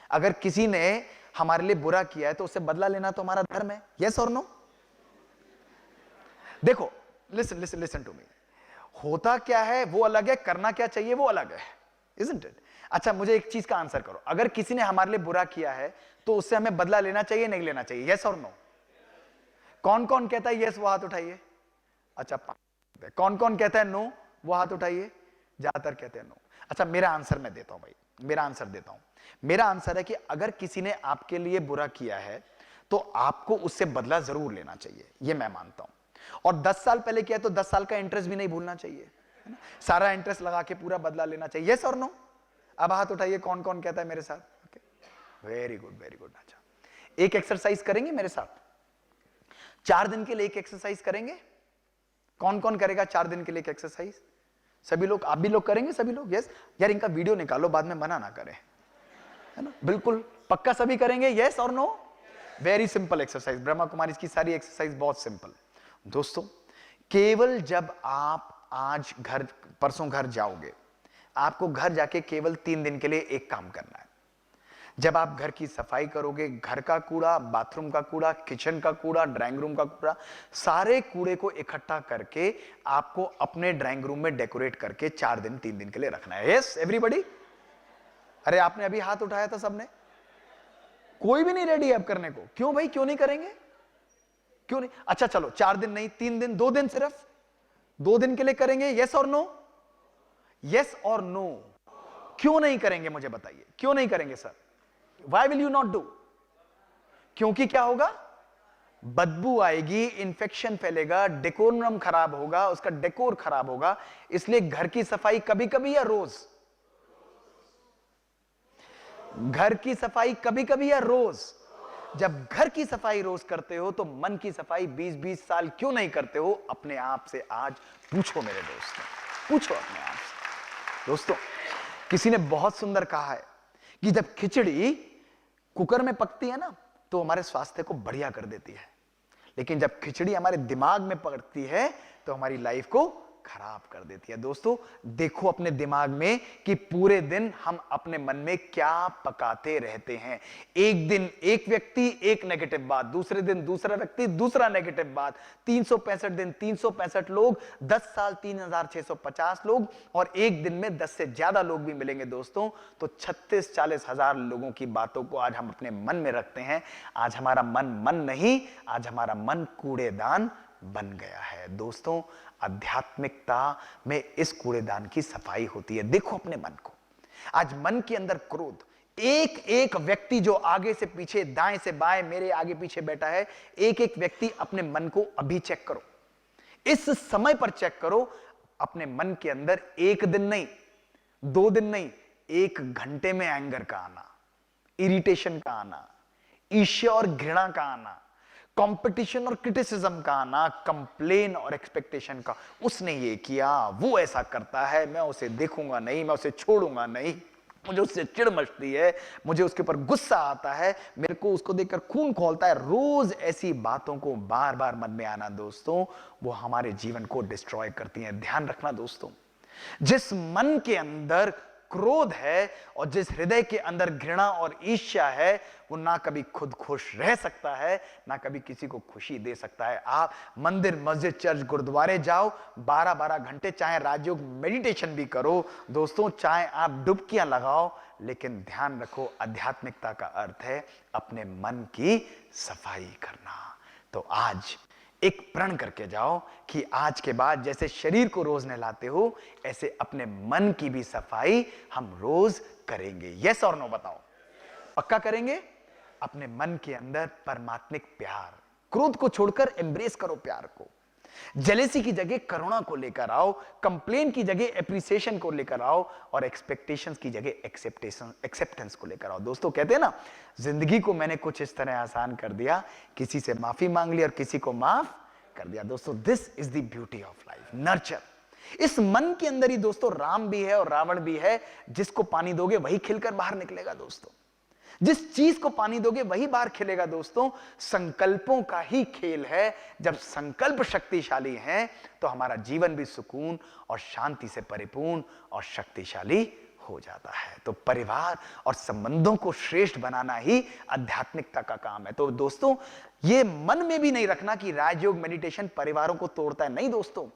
अगर किसी ने हमारे लिए बुरा किया है तो उससे बदला लेना तो हमारा धर्म है. यस और नो? देखो, listen listen listen to me. होता क्या है वो अलग है, करना क्या चाहिए वो अलग है, इजंट इट? अच्छा मुझे एक चीज का आंसर करो, अगर किसी ने हमारे लिए बुरा किया है तो उससे हमें बदला लेना चाहिए नहीं लेना चाहिए? यस और नो? कौन कौन कहता है यस वो हाथ उठाइए. अच्छा, कौन कौन कहता है नो वो हाथ उठाइए. ज्यादातर कहते हैं नो. अच्छा मेरा आंसर मैं देता हूं भाई, मेरा आंसर देता हूं. मेरा आंसर है कि अगर किसी ने आपके लिए बुरा किया है तो आपको उससे बदला जरूर लेना चाहिए, ये मैं मानता हूं. और 10 साल पहले किया तो 10 साल का इंटरेस्ट भी नहीं भूलना चाहिए, है ना? सारा इंटरेस्ट लगा के पूरा बदला लेना चाहिए. यस और नो? अब हाथ उठाइए कौन कौन कहता है मेरे साथ. Okay, very good very good. अच्छा एक एक्सरसाइज करेंगे मेरे साथ, 4 दिन के लिए एक एक्सरसाइज करेंगे. कौन कौन करेगा 4 दिन के लिए एक एक्सरसाइज? सभी लोग, आप भी लोग करेंगे? सभी लोग? यस. यार इनका वीडियो निकालो, बाद में मना ना करें, है ना? बिल्कुल पक्का सभी करेंगे? यस और no? Very simple exercise. Brahma Kumari की सारी एक्सरसाइज बहुत सिंपल. दोस्तों केवल जब आप आज घर, परसों घर जाओगे, आपको घर जाके केवल 3 दिन के लिए एक काम करना है. जब आप घर की सफाई करोगे, घर का कूड़ा, बाथरूम का कूड़ा, किचन का कूड़ा, ड्राइंग रूम का कूड़ा, सारे कूड़े को इकट्ठा करके आपको अपने ड्राइंग रूम में डेकोरेट करके 4 दिन 3 दिन के लिए रखना है. Yes everybody? अरे आपने अभी हाथ उठाया था सबने, कोई भी नहीं रेडी अब करने को. क्यों भाई, क्यों नहीं करेंगे? क्यों नहीं? अच्छा चलो 4 दिन नहीं, 3 दिन, 2 दिन, सिर्फ 2 दिन के लिए करेंगे. यस और नो? यस और नो? क्यों नहीं करेंगे मुझे बताइए, क्यों नहीं करेंगे sir? Why will you not do? क्योंकि क्या होगा? बदबू आएगी, इन्फेक्शन फैलेगा, डेकोरम खराब होगा, उसका डेकोर खराब होगा। इसलिए घर की सफाई कभी कभी या रोज, घर की सफाई कभी कभी या रोज। जब घर की सफाई रोज करते हो तो मन की सफाई 20-20 साल क्यों नहीं करते हो? अपने आप से आज पूछो मेरे दोस्तों, पूछो अपने आप से। दोस्तों, किसी ने बहुत सुंदर कहा है कि जब खिचड़ी कुकर में पकती है ना तो हमारे स्वास्थ्य को बढ़िया कर देती है, लेकिन जब खिचड़ी हमारे दिमाग में पकड़ती है तो हमारी लाइफ को खराब कर देती है। दोस्तों, देखो अपने दिमाग में कि पूरे दिन हम अपने मन में क्या पकाते रहते हैं। एक दिन एक व्यक्ति एक नेगेटिव बात, दूसरे दिन दूसरा व्यक्ति दूसरा नेगेटिव बात, 365 दिन 365 लोग, 10 साल 3650 लोग, और एक दिन में 10 से ज्यादा लोग भी मिलेंगे दोस्तों, तो 36-40 हजार लोगों की बातों को आज हम अपने मन में रखते हैं। आज हमारा मन नहीं, आज हमारा मन कूड़ेदान बन गया है। दोस्तों, आध्यात्मिकता में इस कूड़ेदान की सफाई होती है। देखो अपने मन को, आज मन के अंदर क्रोध, एक एक व्यक्ति जो आगे से पीछे, दाएं से बाएं, मेरे आगे पीछे बैठा है, एक एक व्यक्ति अपने मन को अभी चेक करो, इस समय पर चेक करो। अपने मन के अंदर एक दिन नहीं, 2 दिन नहीं, 1 घंटे में एंगर का आना, इरिटेशन का आना, ईर्ष्या और घृणा का आना, कंपटीशन और क्रिटिसिज्म का आना, कंप्लेन और एक्सपेक्टेशन का। उसने ये किया, वो ऐसा करता है, मैं उसे देखूंगा नहीं, मैं उसे छोड़ूंगा नहीं, मुझे उससे चिढ़ मचती है, मुझे उसके ऊपर गुस्सा आता है, मेरे को उसको देखकर खून खौलता है। रोज ऐसी बातों को बार बार मन में आना दोस्तों, वो हमारे जीवन को डिस्ट्रॉय करती हैं। ध्यान रखना दोस्तों, जिस मन के अंदर क्रोध है और जिस हृदय के अंदर घृणा और ईर्ष्या है, वो ना कभी खुद खुश रह सकता है, ना कभी किसी को खुशी दे सकता है। आप मंदिर, मस्जिद, चर्च, गुरुद्वारे जाओ, 12-12 घंटे चाहे राजयोग मेडिटेशन भी करो दोस्तों, चाहे आप डुबकियां लगाओ, लेकिन ध्यान रखो, आध्यात्मिकता का अर्थ है अपने मन की सफाई करना। तो आज एक प्रण करके जाओ कि आज के बाद जैसे शरीर को रोज नहलाते हो, ऐसे अपने मन की भी सफाई हम रोज करेंगे। यस और नो बताओ, पक्का करेंगे? अपने मन के अंदर परमात्मिक प्यार, क्रोध को छोड़कर एम्ब्रेस करो प्यार को, जेलेसी की जगह करुणा को लेकर आओ, कंप्लेन की जगह एप्रिसिएशन को लेकर आओ, और एक्सपेक्टेशंस की जगह एक्सेप्टेंस को लेकर आओ। दोस्तों, कहते हैं ना, जिंदगी को मैंने कुछ इस तरह आसान कर दिया, किसी से माफी मांग ली और किसी को माफ कर दिया। दोस्तों, this is the beauty of life, nurture. इस मन के अंदर ही दोस्तों राम भी है और रावण भी है। जिसको पानी दोगे वही खिलकर बाहर निकलेगा दोस्तों, जिस चीज को पानी दोगे वही बाहर खिलेगा दोस्तों। संकल्पों का ही खेल है। जब संकल्प शक्तिशाली हैं तो हमारा जीवन भी सुकून और शांति से परिपूर्ण और शक्तिशाली हो जाता है। तो परिवार और संबंधों को श्रेष्ठ बनाना ही आध्यात्मिकता का काम है। तो दोस्तों, ये मन में भी नहीं रखना कि राजयोग मेडिटेशन परिवारों को तोड़ता है। नहीं दोस्तों,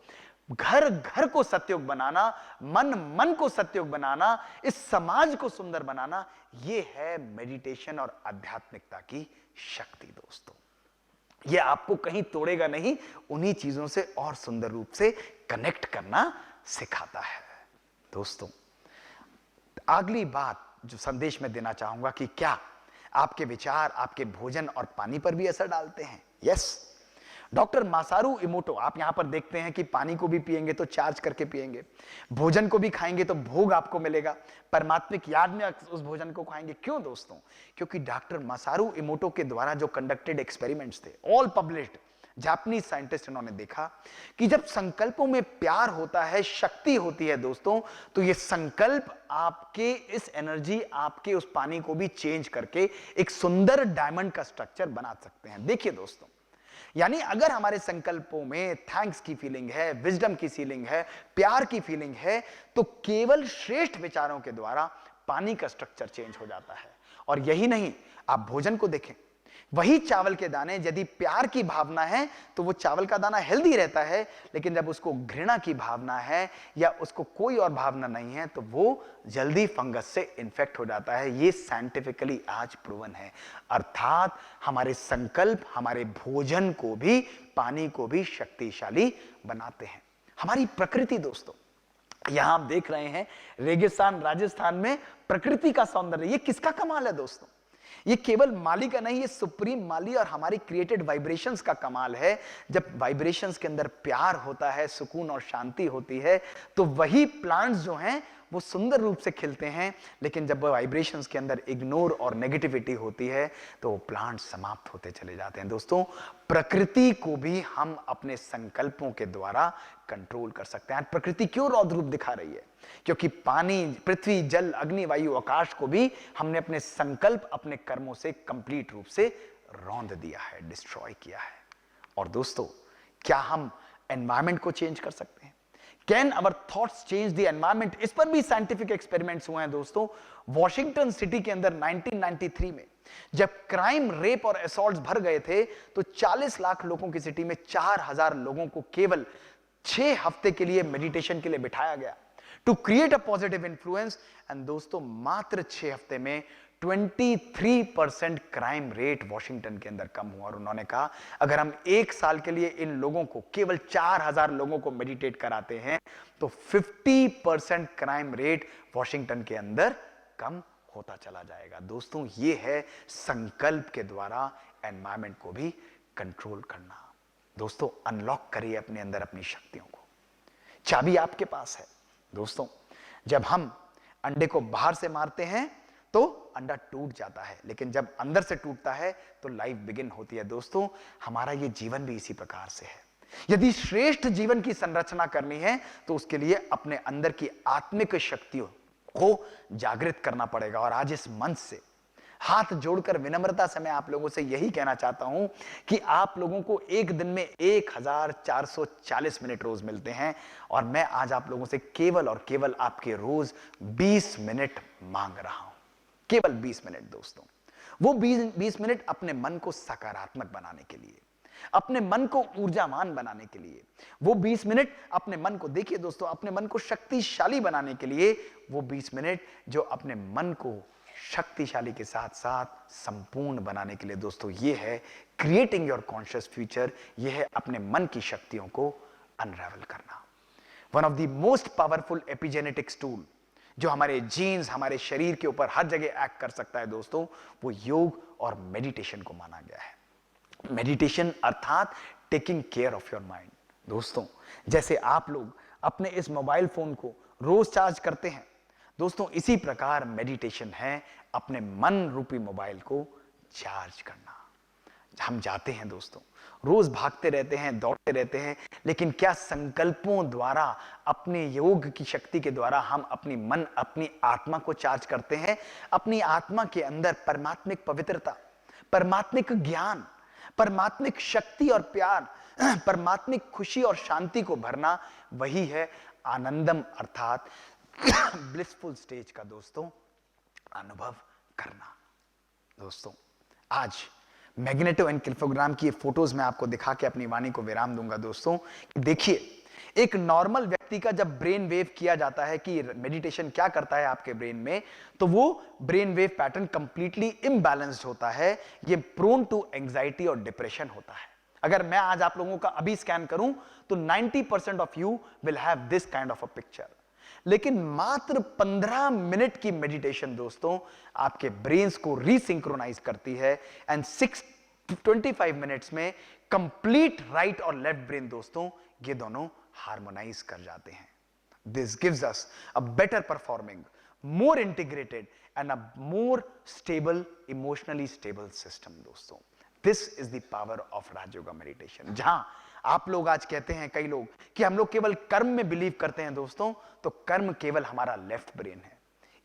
घर घर को सत्युग बनाना, मन मन को सत्युग बनाना, इस समाज को सुंदर बनाना, यह है मेडिटेशन और आध्यात्मिकता की शक्ति। दोस्तों, यह आपको कहीं तोड़ेगा नहीं, उन्हीं चीजों से और सुंदर रूप से कनेक्ट करना सिखाता है। दोस्तों, अगली बात जो संदेश में देना चाहूंगा कि क्या आपके विचार आपके भोजन और पानी पर भी असर डालते हैं? यस। डॉक्टर मासारू इमोटो, आप यहां पर देखते हैं कि पानी को भी पिएंगे तो चार्ज करके पिएंगे, भोजन को भी खाएंगे तो भोग आपको मिलेगा, परमात्मिक याद में उस भोजन को खाएंगे। क्यों दोस्तों? क्योंकि डॉक्टर मासारू इमोटो के द्वारा जो कंडक्टेड एक्सपेरिमेंट्स थे, ऑल पब्लिश्ड, जापानीज साइंटिस्ट, इन्होंने देखा कि जब संकल्पों में प्यार होता है, शक्ति होती है दोस्तों, तो ये संकल्प आपके इस एनर्जी, आपके उस पानी को भी चेंज करके एक सुंदर डायमंड का स्ट्रक्चर बना सकते हैं। देखिए दोस्तों, यानी अगर हमारे संकल्पों में थैंक्स की फीलिंग है, विजडम की फीलिंग है, प्यार की फीलिंग है, तो केवल श्रेष्ठ विचारों के द्वारा पानी का स्ट्रक्चर चेंज हो जाता है। और यही नहीं, आप भोजन को देखें, वही चावल के दाने, यदि प्यार की भावना है तो वो चावल का दाना हेल्दी रहता है, लेकिन जब उसको घृणा की भावना है या उसको कोई और भावना नहीं है तो वो जल्दी फंगस से इन्फेक्ट हो जाता है। ये साइंटिफिकली आज प्रूवन है। अर्थात हमारे संकल्प हमारे भोजन को भी, पानी को भी शक्तिशाली बनाते हैं। हमारी प्रकृति दोस्तों, यहां आप देख रहे हैं रेगिस्तान राजस्थान में प्रकृति का सौंदर्य, ये किसका कमाल है दोस्तों? ये केवल माली का नहीं, ये सुप्रीम माली और हमारी क्रिएटेड वाइब्रेशंस का कमाल है। जब वाइब्रेशंस के अंदर प्यार होता है, सुकून और शांति होती है, तो वही प्लांट्स जो हैं वो सुंदर रूप से खिलते हैं। लेकिन जब वाइब्रेशंस के अंदर इग्नोर और नेगेटिविटी होती है तो वो प्लांट्स समाप्त होते चले जाते हैं। दोस्तों, प्रकृति को भी हम अपने संकल्पों के द्वारा कंट्रोल कर सकते हैं। प्रकृति क्यों रौद्र रूप दिखा रही है? क्योंकि पानी, पृथ्वी, जल, अग्नि, वायु, आकाश को भी हमने अपने संकल्प, अपने कर्मों से कंप्लीट रूप से रौंद दिया है, डिस्ट्रॉय किया है। और दोस्तों, क्या हम एनवायरमेंट को चेंज कर सकते हैं? Can our thoughts change the environment? इस पर भी साइंटिफिक एक्सपेरिमेंट्स हुए हैं दोस्तों। वॉशिंगटन सिटी के अंदर 1993 में जब क्राइम, रेप और असॉल्ट भर गए थे तो 40 लाख लोगों की सिटी में 4000 लोगों को केवल 6 हफ्ते के लिए मेडिटेशन के लिए बिठाया गया, to create a positive influence. And दोस्तों, मात्र 6 हफ्ते में 23% क्राइम रेट वॉशिंगटन के अंदर कम हुआ। और उन्होंने कहा, अगर हम 1 साल के लिए इन लोगों को, केवल 4000 लोगों को मेडिटेट कराते हैं तो 50% क्राइम रेट वॉशिंगटन के अंदर कम होता चला जाएगा। दोस्तों, ये है संकल्प के द्वारा एनवायरमेंट को भी कंट्रोल करना। दोस्तों, अनलॉक करिए अपने अंदर अपनी शक्तियों को। चाबी आपके पास है। दोस्तों, जब हम अंडे को बाहर से मारते हैं तो अंडा टूट जाता है, लेकिन जब अंदर से टूटता है तो लाइफ बिगिन होती है। दोस्तों, हमारा ये जीवन भी इसी प्रकार से है। यदि श्रेष्ठ जीवन की संरचना करनी है तो उसके लिए अपने अंदर की आत्मिक शक्तियों को जागृत करना पड़ेगा। और आज इस मंच से हाथ जोड़कर विनम्रता से मैं आप लोगों से यही कहना चाहता हूं कि आप लोगों को एक दिन में 1440 मिनट रोज मिलते हैं, और मैं आज आप लोगों से केवल और केवल आपके रोज 20 मिनट मांग रहा हूं। केवल 20 मिनट दोस्तों। वो 20 मिनट अपने मन को सकारात्मक बनाने के लिए, अपने मन को ऊर्जावान बनाने के लिए, वो 20 मिनट अपने मन को, देखिए दोस्तों, अपने मन को शक्तिशाली बनाने के लिए, वो 20 मिनट जो अपने मन को शक्तिशाली के साथ साथ संपूर्ण बनाने के लिए। दोस्तों, ये है क्रिएटिंग योर कॉन्शियस फ्यूचर। ये है अपने मन की शक्तियों को अनरावल करना। One of the most powerful epigenetics tool जो हमारे जीन्स, हमारे शरीर के ऊपर हर जगह एक्ट कर सकता है दोस्तों, वो योग और मेडिटेशन को माना गया है। मेडिटेशन अर्थात taking care of your mind. दोस्तों, जैसे आप लोग अपने इस मोबाइल फोन को रोज चार्ज करते हैं, दोस्तों इसी प्रकार मेडिटेशन है अपने मन रूपी मोबाइल को चार्ज करना। हम जाते हैं दोस्तों, रोज भागते रहते हैं, दौड़ते रहते हैं, लेकिन क्या संकल्पों द्वारा, अपने योग की शक्ति के द्वारा हम अपनी मन, अपनी आत्मा को चार्ज करते हैं? अपनी आत्मा के अंदर परमात्मिक पवित्रता, परमात्मिक ज्ञान, परमात्मिक शक्ति और प्यार, परमात्मिक खुशी और शांति को भरना, वही है आनंदम अर्थात ब्लिसफुल स्टेज का दोस्तों अनुभव करना। दोस्तों, आज मैग्नेटोएन्सेफेलोग्राम की फोटोज में आपको दिखा के अपनी वाणी को विराम दूंगा। दोस्तों, देखिए, एक नॉर्मल व्यक्ति का जब ब्रेन वेव किया जाता है कि मेडिटेशन क्या करता है आपके ब्रेन में, तो वो brain wave pattern completely imbalanced होता है। ये प्रोन टू एंजाइटी और डिप्रेशन होता है। अगर मैं आज आप लोगों का अभी स्कैन करूं तो 90% of you will have this kind of a picture. लेकिन मात्र 15 मिनट की मेडिटेशन दोस्तों आपके ब्रेन्स को रीसिंक्रोनाइज करती है, एंड 25 मिनट्स में कंप्लीट राइट और लेफ्ट ब्रेन दोस्तों ये दोनों हार्मोनाइज कर जाते हैं। This gives us a better performing, more integrated and a more stable, emotionally stable system. दोस्तों, this is the power of Rajyoga meditation. जहां आप लोग आज कहते हैं, कई लोग, कि हम लोग केवल कर्म में बिलीव करते हैं दोस्तों, तो कर्म केवल हमारा लेफ्ट ब्रेन है,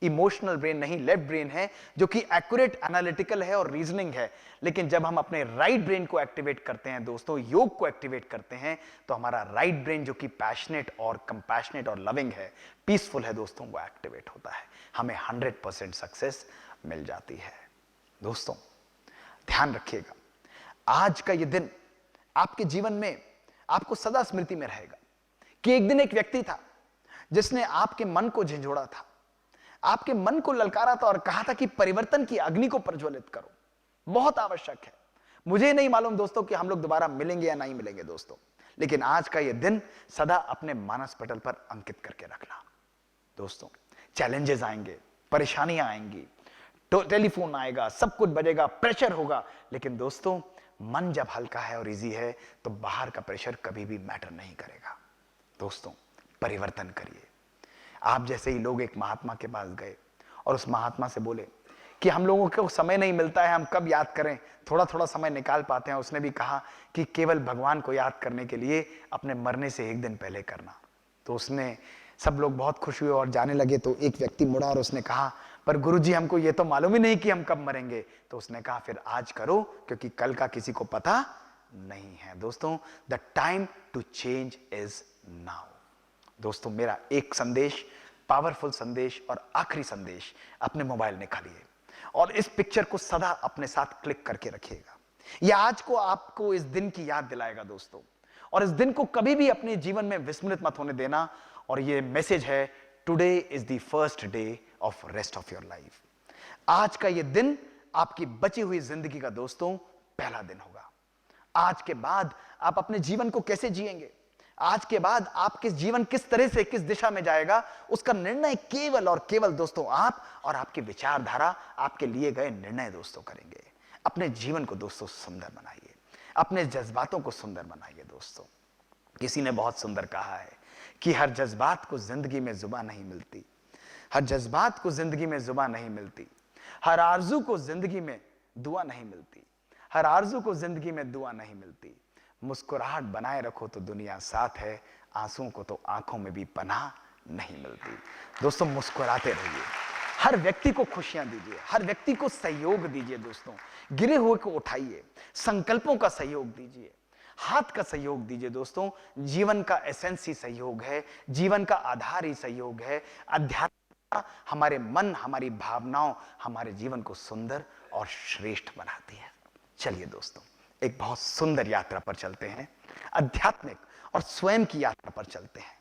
इमोशनल ब्रेन नहीं, लेफ्ट ब्रेन है, जो कि एक्यूरेट, एनालिटिकल है और रीजनिंग है। लेकिन जब हम अपने राइट ब्रेन को एक्टिवेट करते हैं दोस्तों, योग को एक्टिवेट करते हैं, तो हमारा राइट ब्रेन जो कि पैशनेट और कंपैशनेट और लविंग है, पीसफुल है दोस्तों, वो एक्टिवेट होता है। हमें 100% सक्सेस मिल जाती है। दोस्तों, ध्यान रखिएगा, आज का ये दिन आपके जीवन में आपको सदा स्मृति में रहेगा कि एक दिन एक व्यक्ति था जिसने आपके मन को झंझोड़ा था, आपके मन को ललकारा था और कहा था कि परिवर्तन की अग्नि को प्रज्वलित करो, बहुत आवश्यक है। मुझे नहीं मालूम दोस्तों कि हम लोग दोबारा मिलेंगे या नहीं मिलेंगे दोस्तों, लेकिन आज का यह दिन सदा अपने मानस पटल पर अंकित करके रखना। दोस्तों, चैलेंजेस आएंगे, परेशानियां आएंगी, टेलीफोन आएगा, सब कुछ बजेगा, प्रेशर होगा, लेकिन दोस्तों मन जब हल्का है और इजी है तो बाहर का प्रेशर कभी भी मैटर नहीं करेगा। दोस्तों परिवर्तन करिए। आप जैसे ही लोग एक महात्मा के पास गए और उस महात्मा से बोले कि हम लोगों को समय नहीं मिलता है, हम कब याद करें, थोड़ा थोड़ा समय निकाल पाते हैं। उसने भी कहा कि केवल भगवान को याद करने के लिए अपने मरने से एक दिन पहले करना। तो उसने, सब लोग बहुत खुश हुए और जाने लगे। तो एक व्यक्ति मुड़ा और उसने कहा, पर गुरुजी हमको ये तो मालूम ही नहीं कि हम कब मरेंगे। तो उसने कहा, फिर आज करो, क्योंकि कल का किसी को पता नहीं है। दोस्तों the time to change is now. दोस्तों मेरा एक संदेश, पावरफुल संदेश और आखिरी संदेश, अपने मोबाइल निकालिए और इस पिक्चर को सदा अपने साथ क्लिक करके रखिएगा। यह आज को आपको इस दिन की याद दिलाएगा दोस्तों, और इस दिन को कभी भी अपने जीवन में विस्मृत मत होने देना। और यह मैसेज है, today is the first day of rest of your life. आज का यह दिन आपकी बची हुई जिंदगी का दोस्तों पहला दिन होगा। आज के बाद आप अपने जीवन को कैसे जिएंगे, आज के बाद आपके जीवन किस तरह से किस दिशा में जाएगा, उसका निर्णय केवल और केवल दोस्तों आप और आपकी विचारधारा, आपके लिए गए निर्णय दोस्तों करेंगे। अपने जीवन को दोस्तों सुंदर बनाइए, अपने जज्बातों को सुंदर बनाइए। दोस्तों किसी ने बहुत सुंदर कहा है कि हर जज्बात को जिंदगी में जुबान नहीं मिलती, हर जज्बात को जिंदगी में जुबान नहीं मिलती, हर आरजू को जिंदगी में दुआ नहीं मिलती, हर आरजू को जिंदगी में दुआ नहीं मिलती। मुस्कुराहट बनाए रखो तो दुनिया साथ है, आंसुओं को तो आंखों में भी पनाह नहीं मिलती। दोस्तों मुस्कुराते रहिए, हर व्यक्ति को खुशियां दीजिए, हर व्यक्ति को सहयोग दीजिए। दोस्तों गिरे हुए को उठाइए, संकल्पों का सहयोग दीजिए, हाथ का सहयोग दीजिए। दोस्तों जीवन का एसेंस ही सहयोग है, जीवन का आधार ही सहयोग है। अध्यात्म हमारे मन, हमारी भावनाओं, हमारे जीवन को सुंदर और श्रेष्ठ बनाती है। चलिए दोस्तों एक बहुत सुंदर यात्रा पर चलते हैं, आध्यात्मिक और स्वयं की यात्रा पर चलते हैं,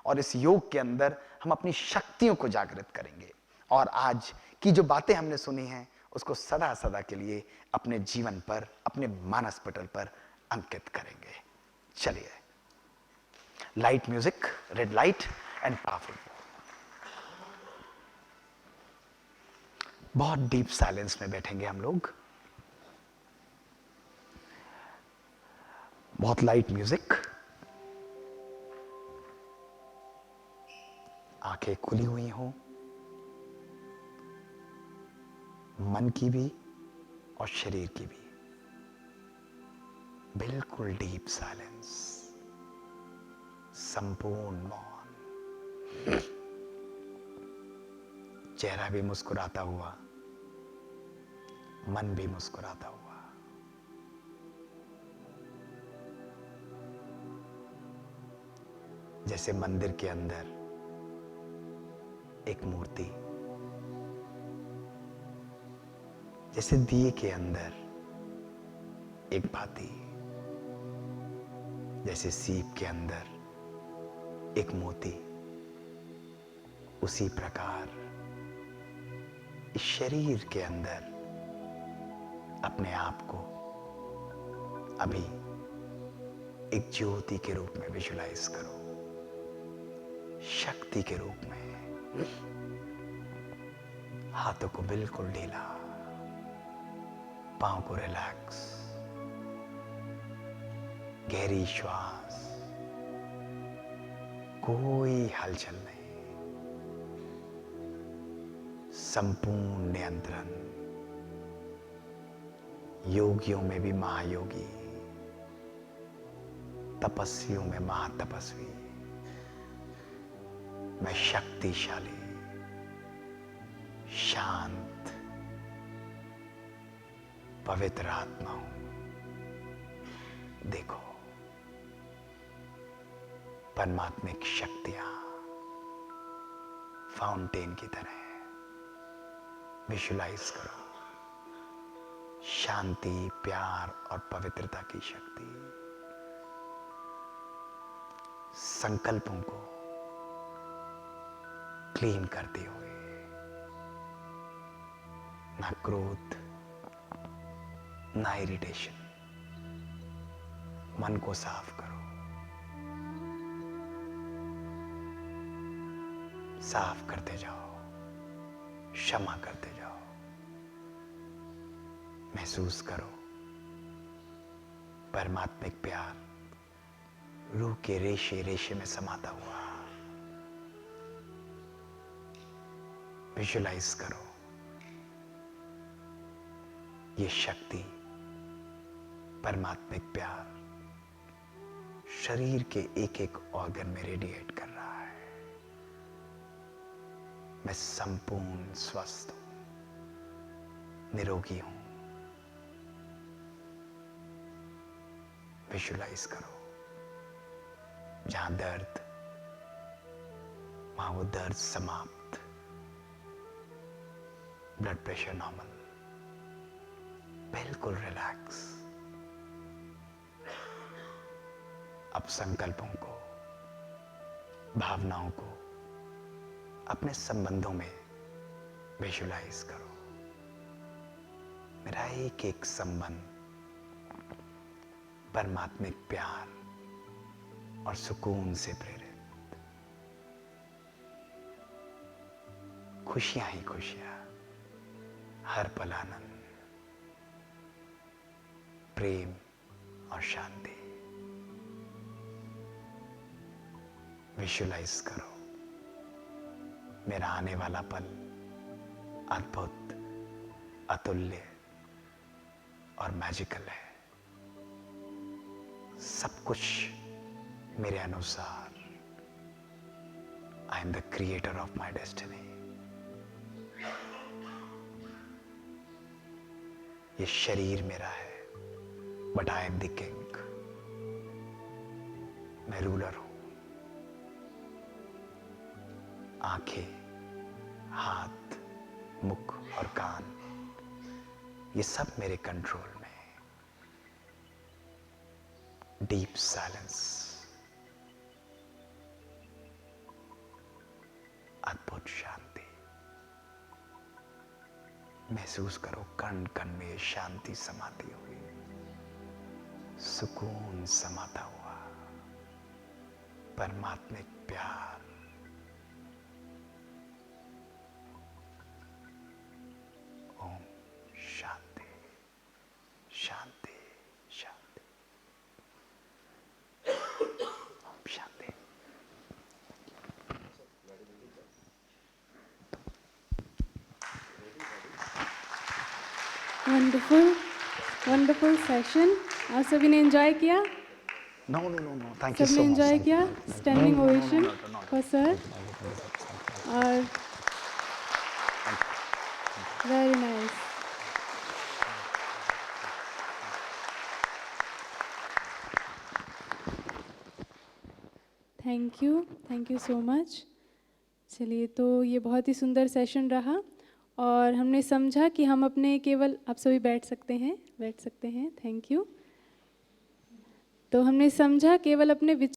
और इस योग के अंदर हम अपनी शक्तियों को जागृत करेंगे और आज की जो बातें हमने सुनी हैं उसको सदा सदा के लिए अपने जीवन पर, अपने मानस पटल पर अंकित करेंगे। चलिए, light music, red light and powerful. बहुत डीप साइलेंस में बैठेंगे हम लोग। बहुत लाइट म्यूजिक, आंखें खुली हुई हों, मन की भी और शरीर की भी। बिल्कुल डीप साइलेंस, संपूर्ण मौन। चेहरा भी मुस्कुराता हुआ, मन भी मुस्कुराता हुआ। जैसे मंदिर के अंदर एक मूर्ति, जैसे दिए के अंदर एक बाती, जैसे सीप के अंदर एक मोती, उसी प्रकार इस शरीर के अंदर अपने आप को अभी एक ज्योति के रूप में विजुलाइज करो, शक्ति के रूप में। हाथों को बिल्कुल ढीला, पांव को रिलैक्स, गहरी श्वास, कोई हलचल नहीं, संपूर्ण नियंत्रण। योगियों में भी महायोगी, तपस्वियों में महातपस्वी। मैं शक्तिशाली, शांत, पवित्र आत्मा हूं। देखो परमात्मिक शक्तियां फाउंटेन की तरह विजुलाइज करो। शांति, प्यार और पवित्रता की शक्ति। संकल्पों को क्लीन करते हुए, ना क्रोध, ना इरिटेशन। मन को साफ करो, साफ करते जाओ, क्षमा करते जाओ, महसूस करो परमात्मिक प्यार रूह के रेशे रेशे में समाता हुआ। विजुलाइज करो ये शक्ति, परमात्मिक प्यार शरीर के एक एक ऑर्गन में रेडिएट कर रहा है। मैं संपूर्ण स्वस्थ हूं, निरोगी हूं। विजुलाइज करो जहां दर्द, वहां वो दर्द समाप्त, ब्लड प्रेशर नॉर्मल, बिल्कुल रिलैक्स। अब संकल्पों को, भावनाओं को अपने संबंधों में विजुलाइज करो। मेरा एक एक संबंध परमात्मिक प्यार और सुकून से प्रेरित, खुशियां ही खुशियां, हर पल आनंद, प्रेम और शांति। विजुलाइज करो मेरा आने वाला पल अद्भुत, अतुल्य और मैजिकल है। सब कुछ मेरे अनुसार। I am the creator of my destiny. ये शरीर मेरा है, but I am the king. मैं रूलर हूं। आंखें, हाथ, मुख और कान, ये सब मेरे कंट्रोल में है। डीप साइलेंस, अद्भुत शांति। महसूस करो कण कण में शांति समाती हुई, सुकून समाता हुआ, परमात्मिक प्यार। ओम शांति शांति शांति। ओम शांति। Wonderful wonderful session. आप सभी ने एंजॉय किया? No no no no, thank you सबने सो मच। एंजॉय किया? Standing ovation for sir. और very nice. Thank you so much. चलिए, तो ये बहुत ही सुंदर सेशन रहा और हमने समझा कि हम अपने केवल, आप सभी बैठ सकते हैं, थैंक यू। तो हमने समझा केवल अपने विचार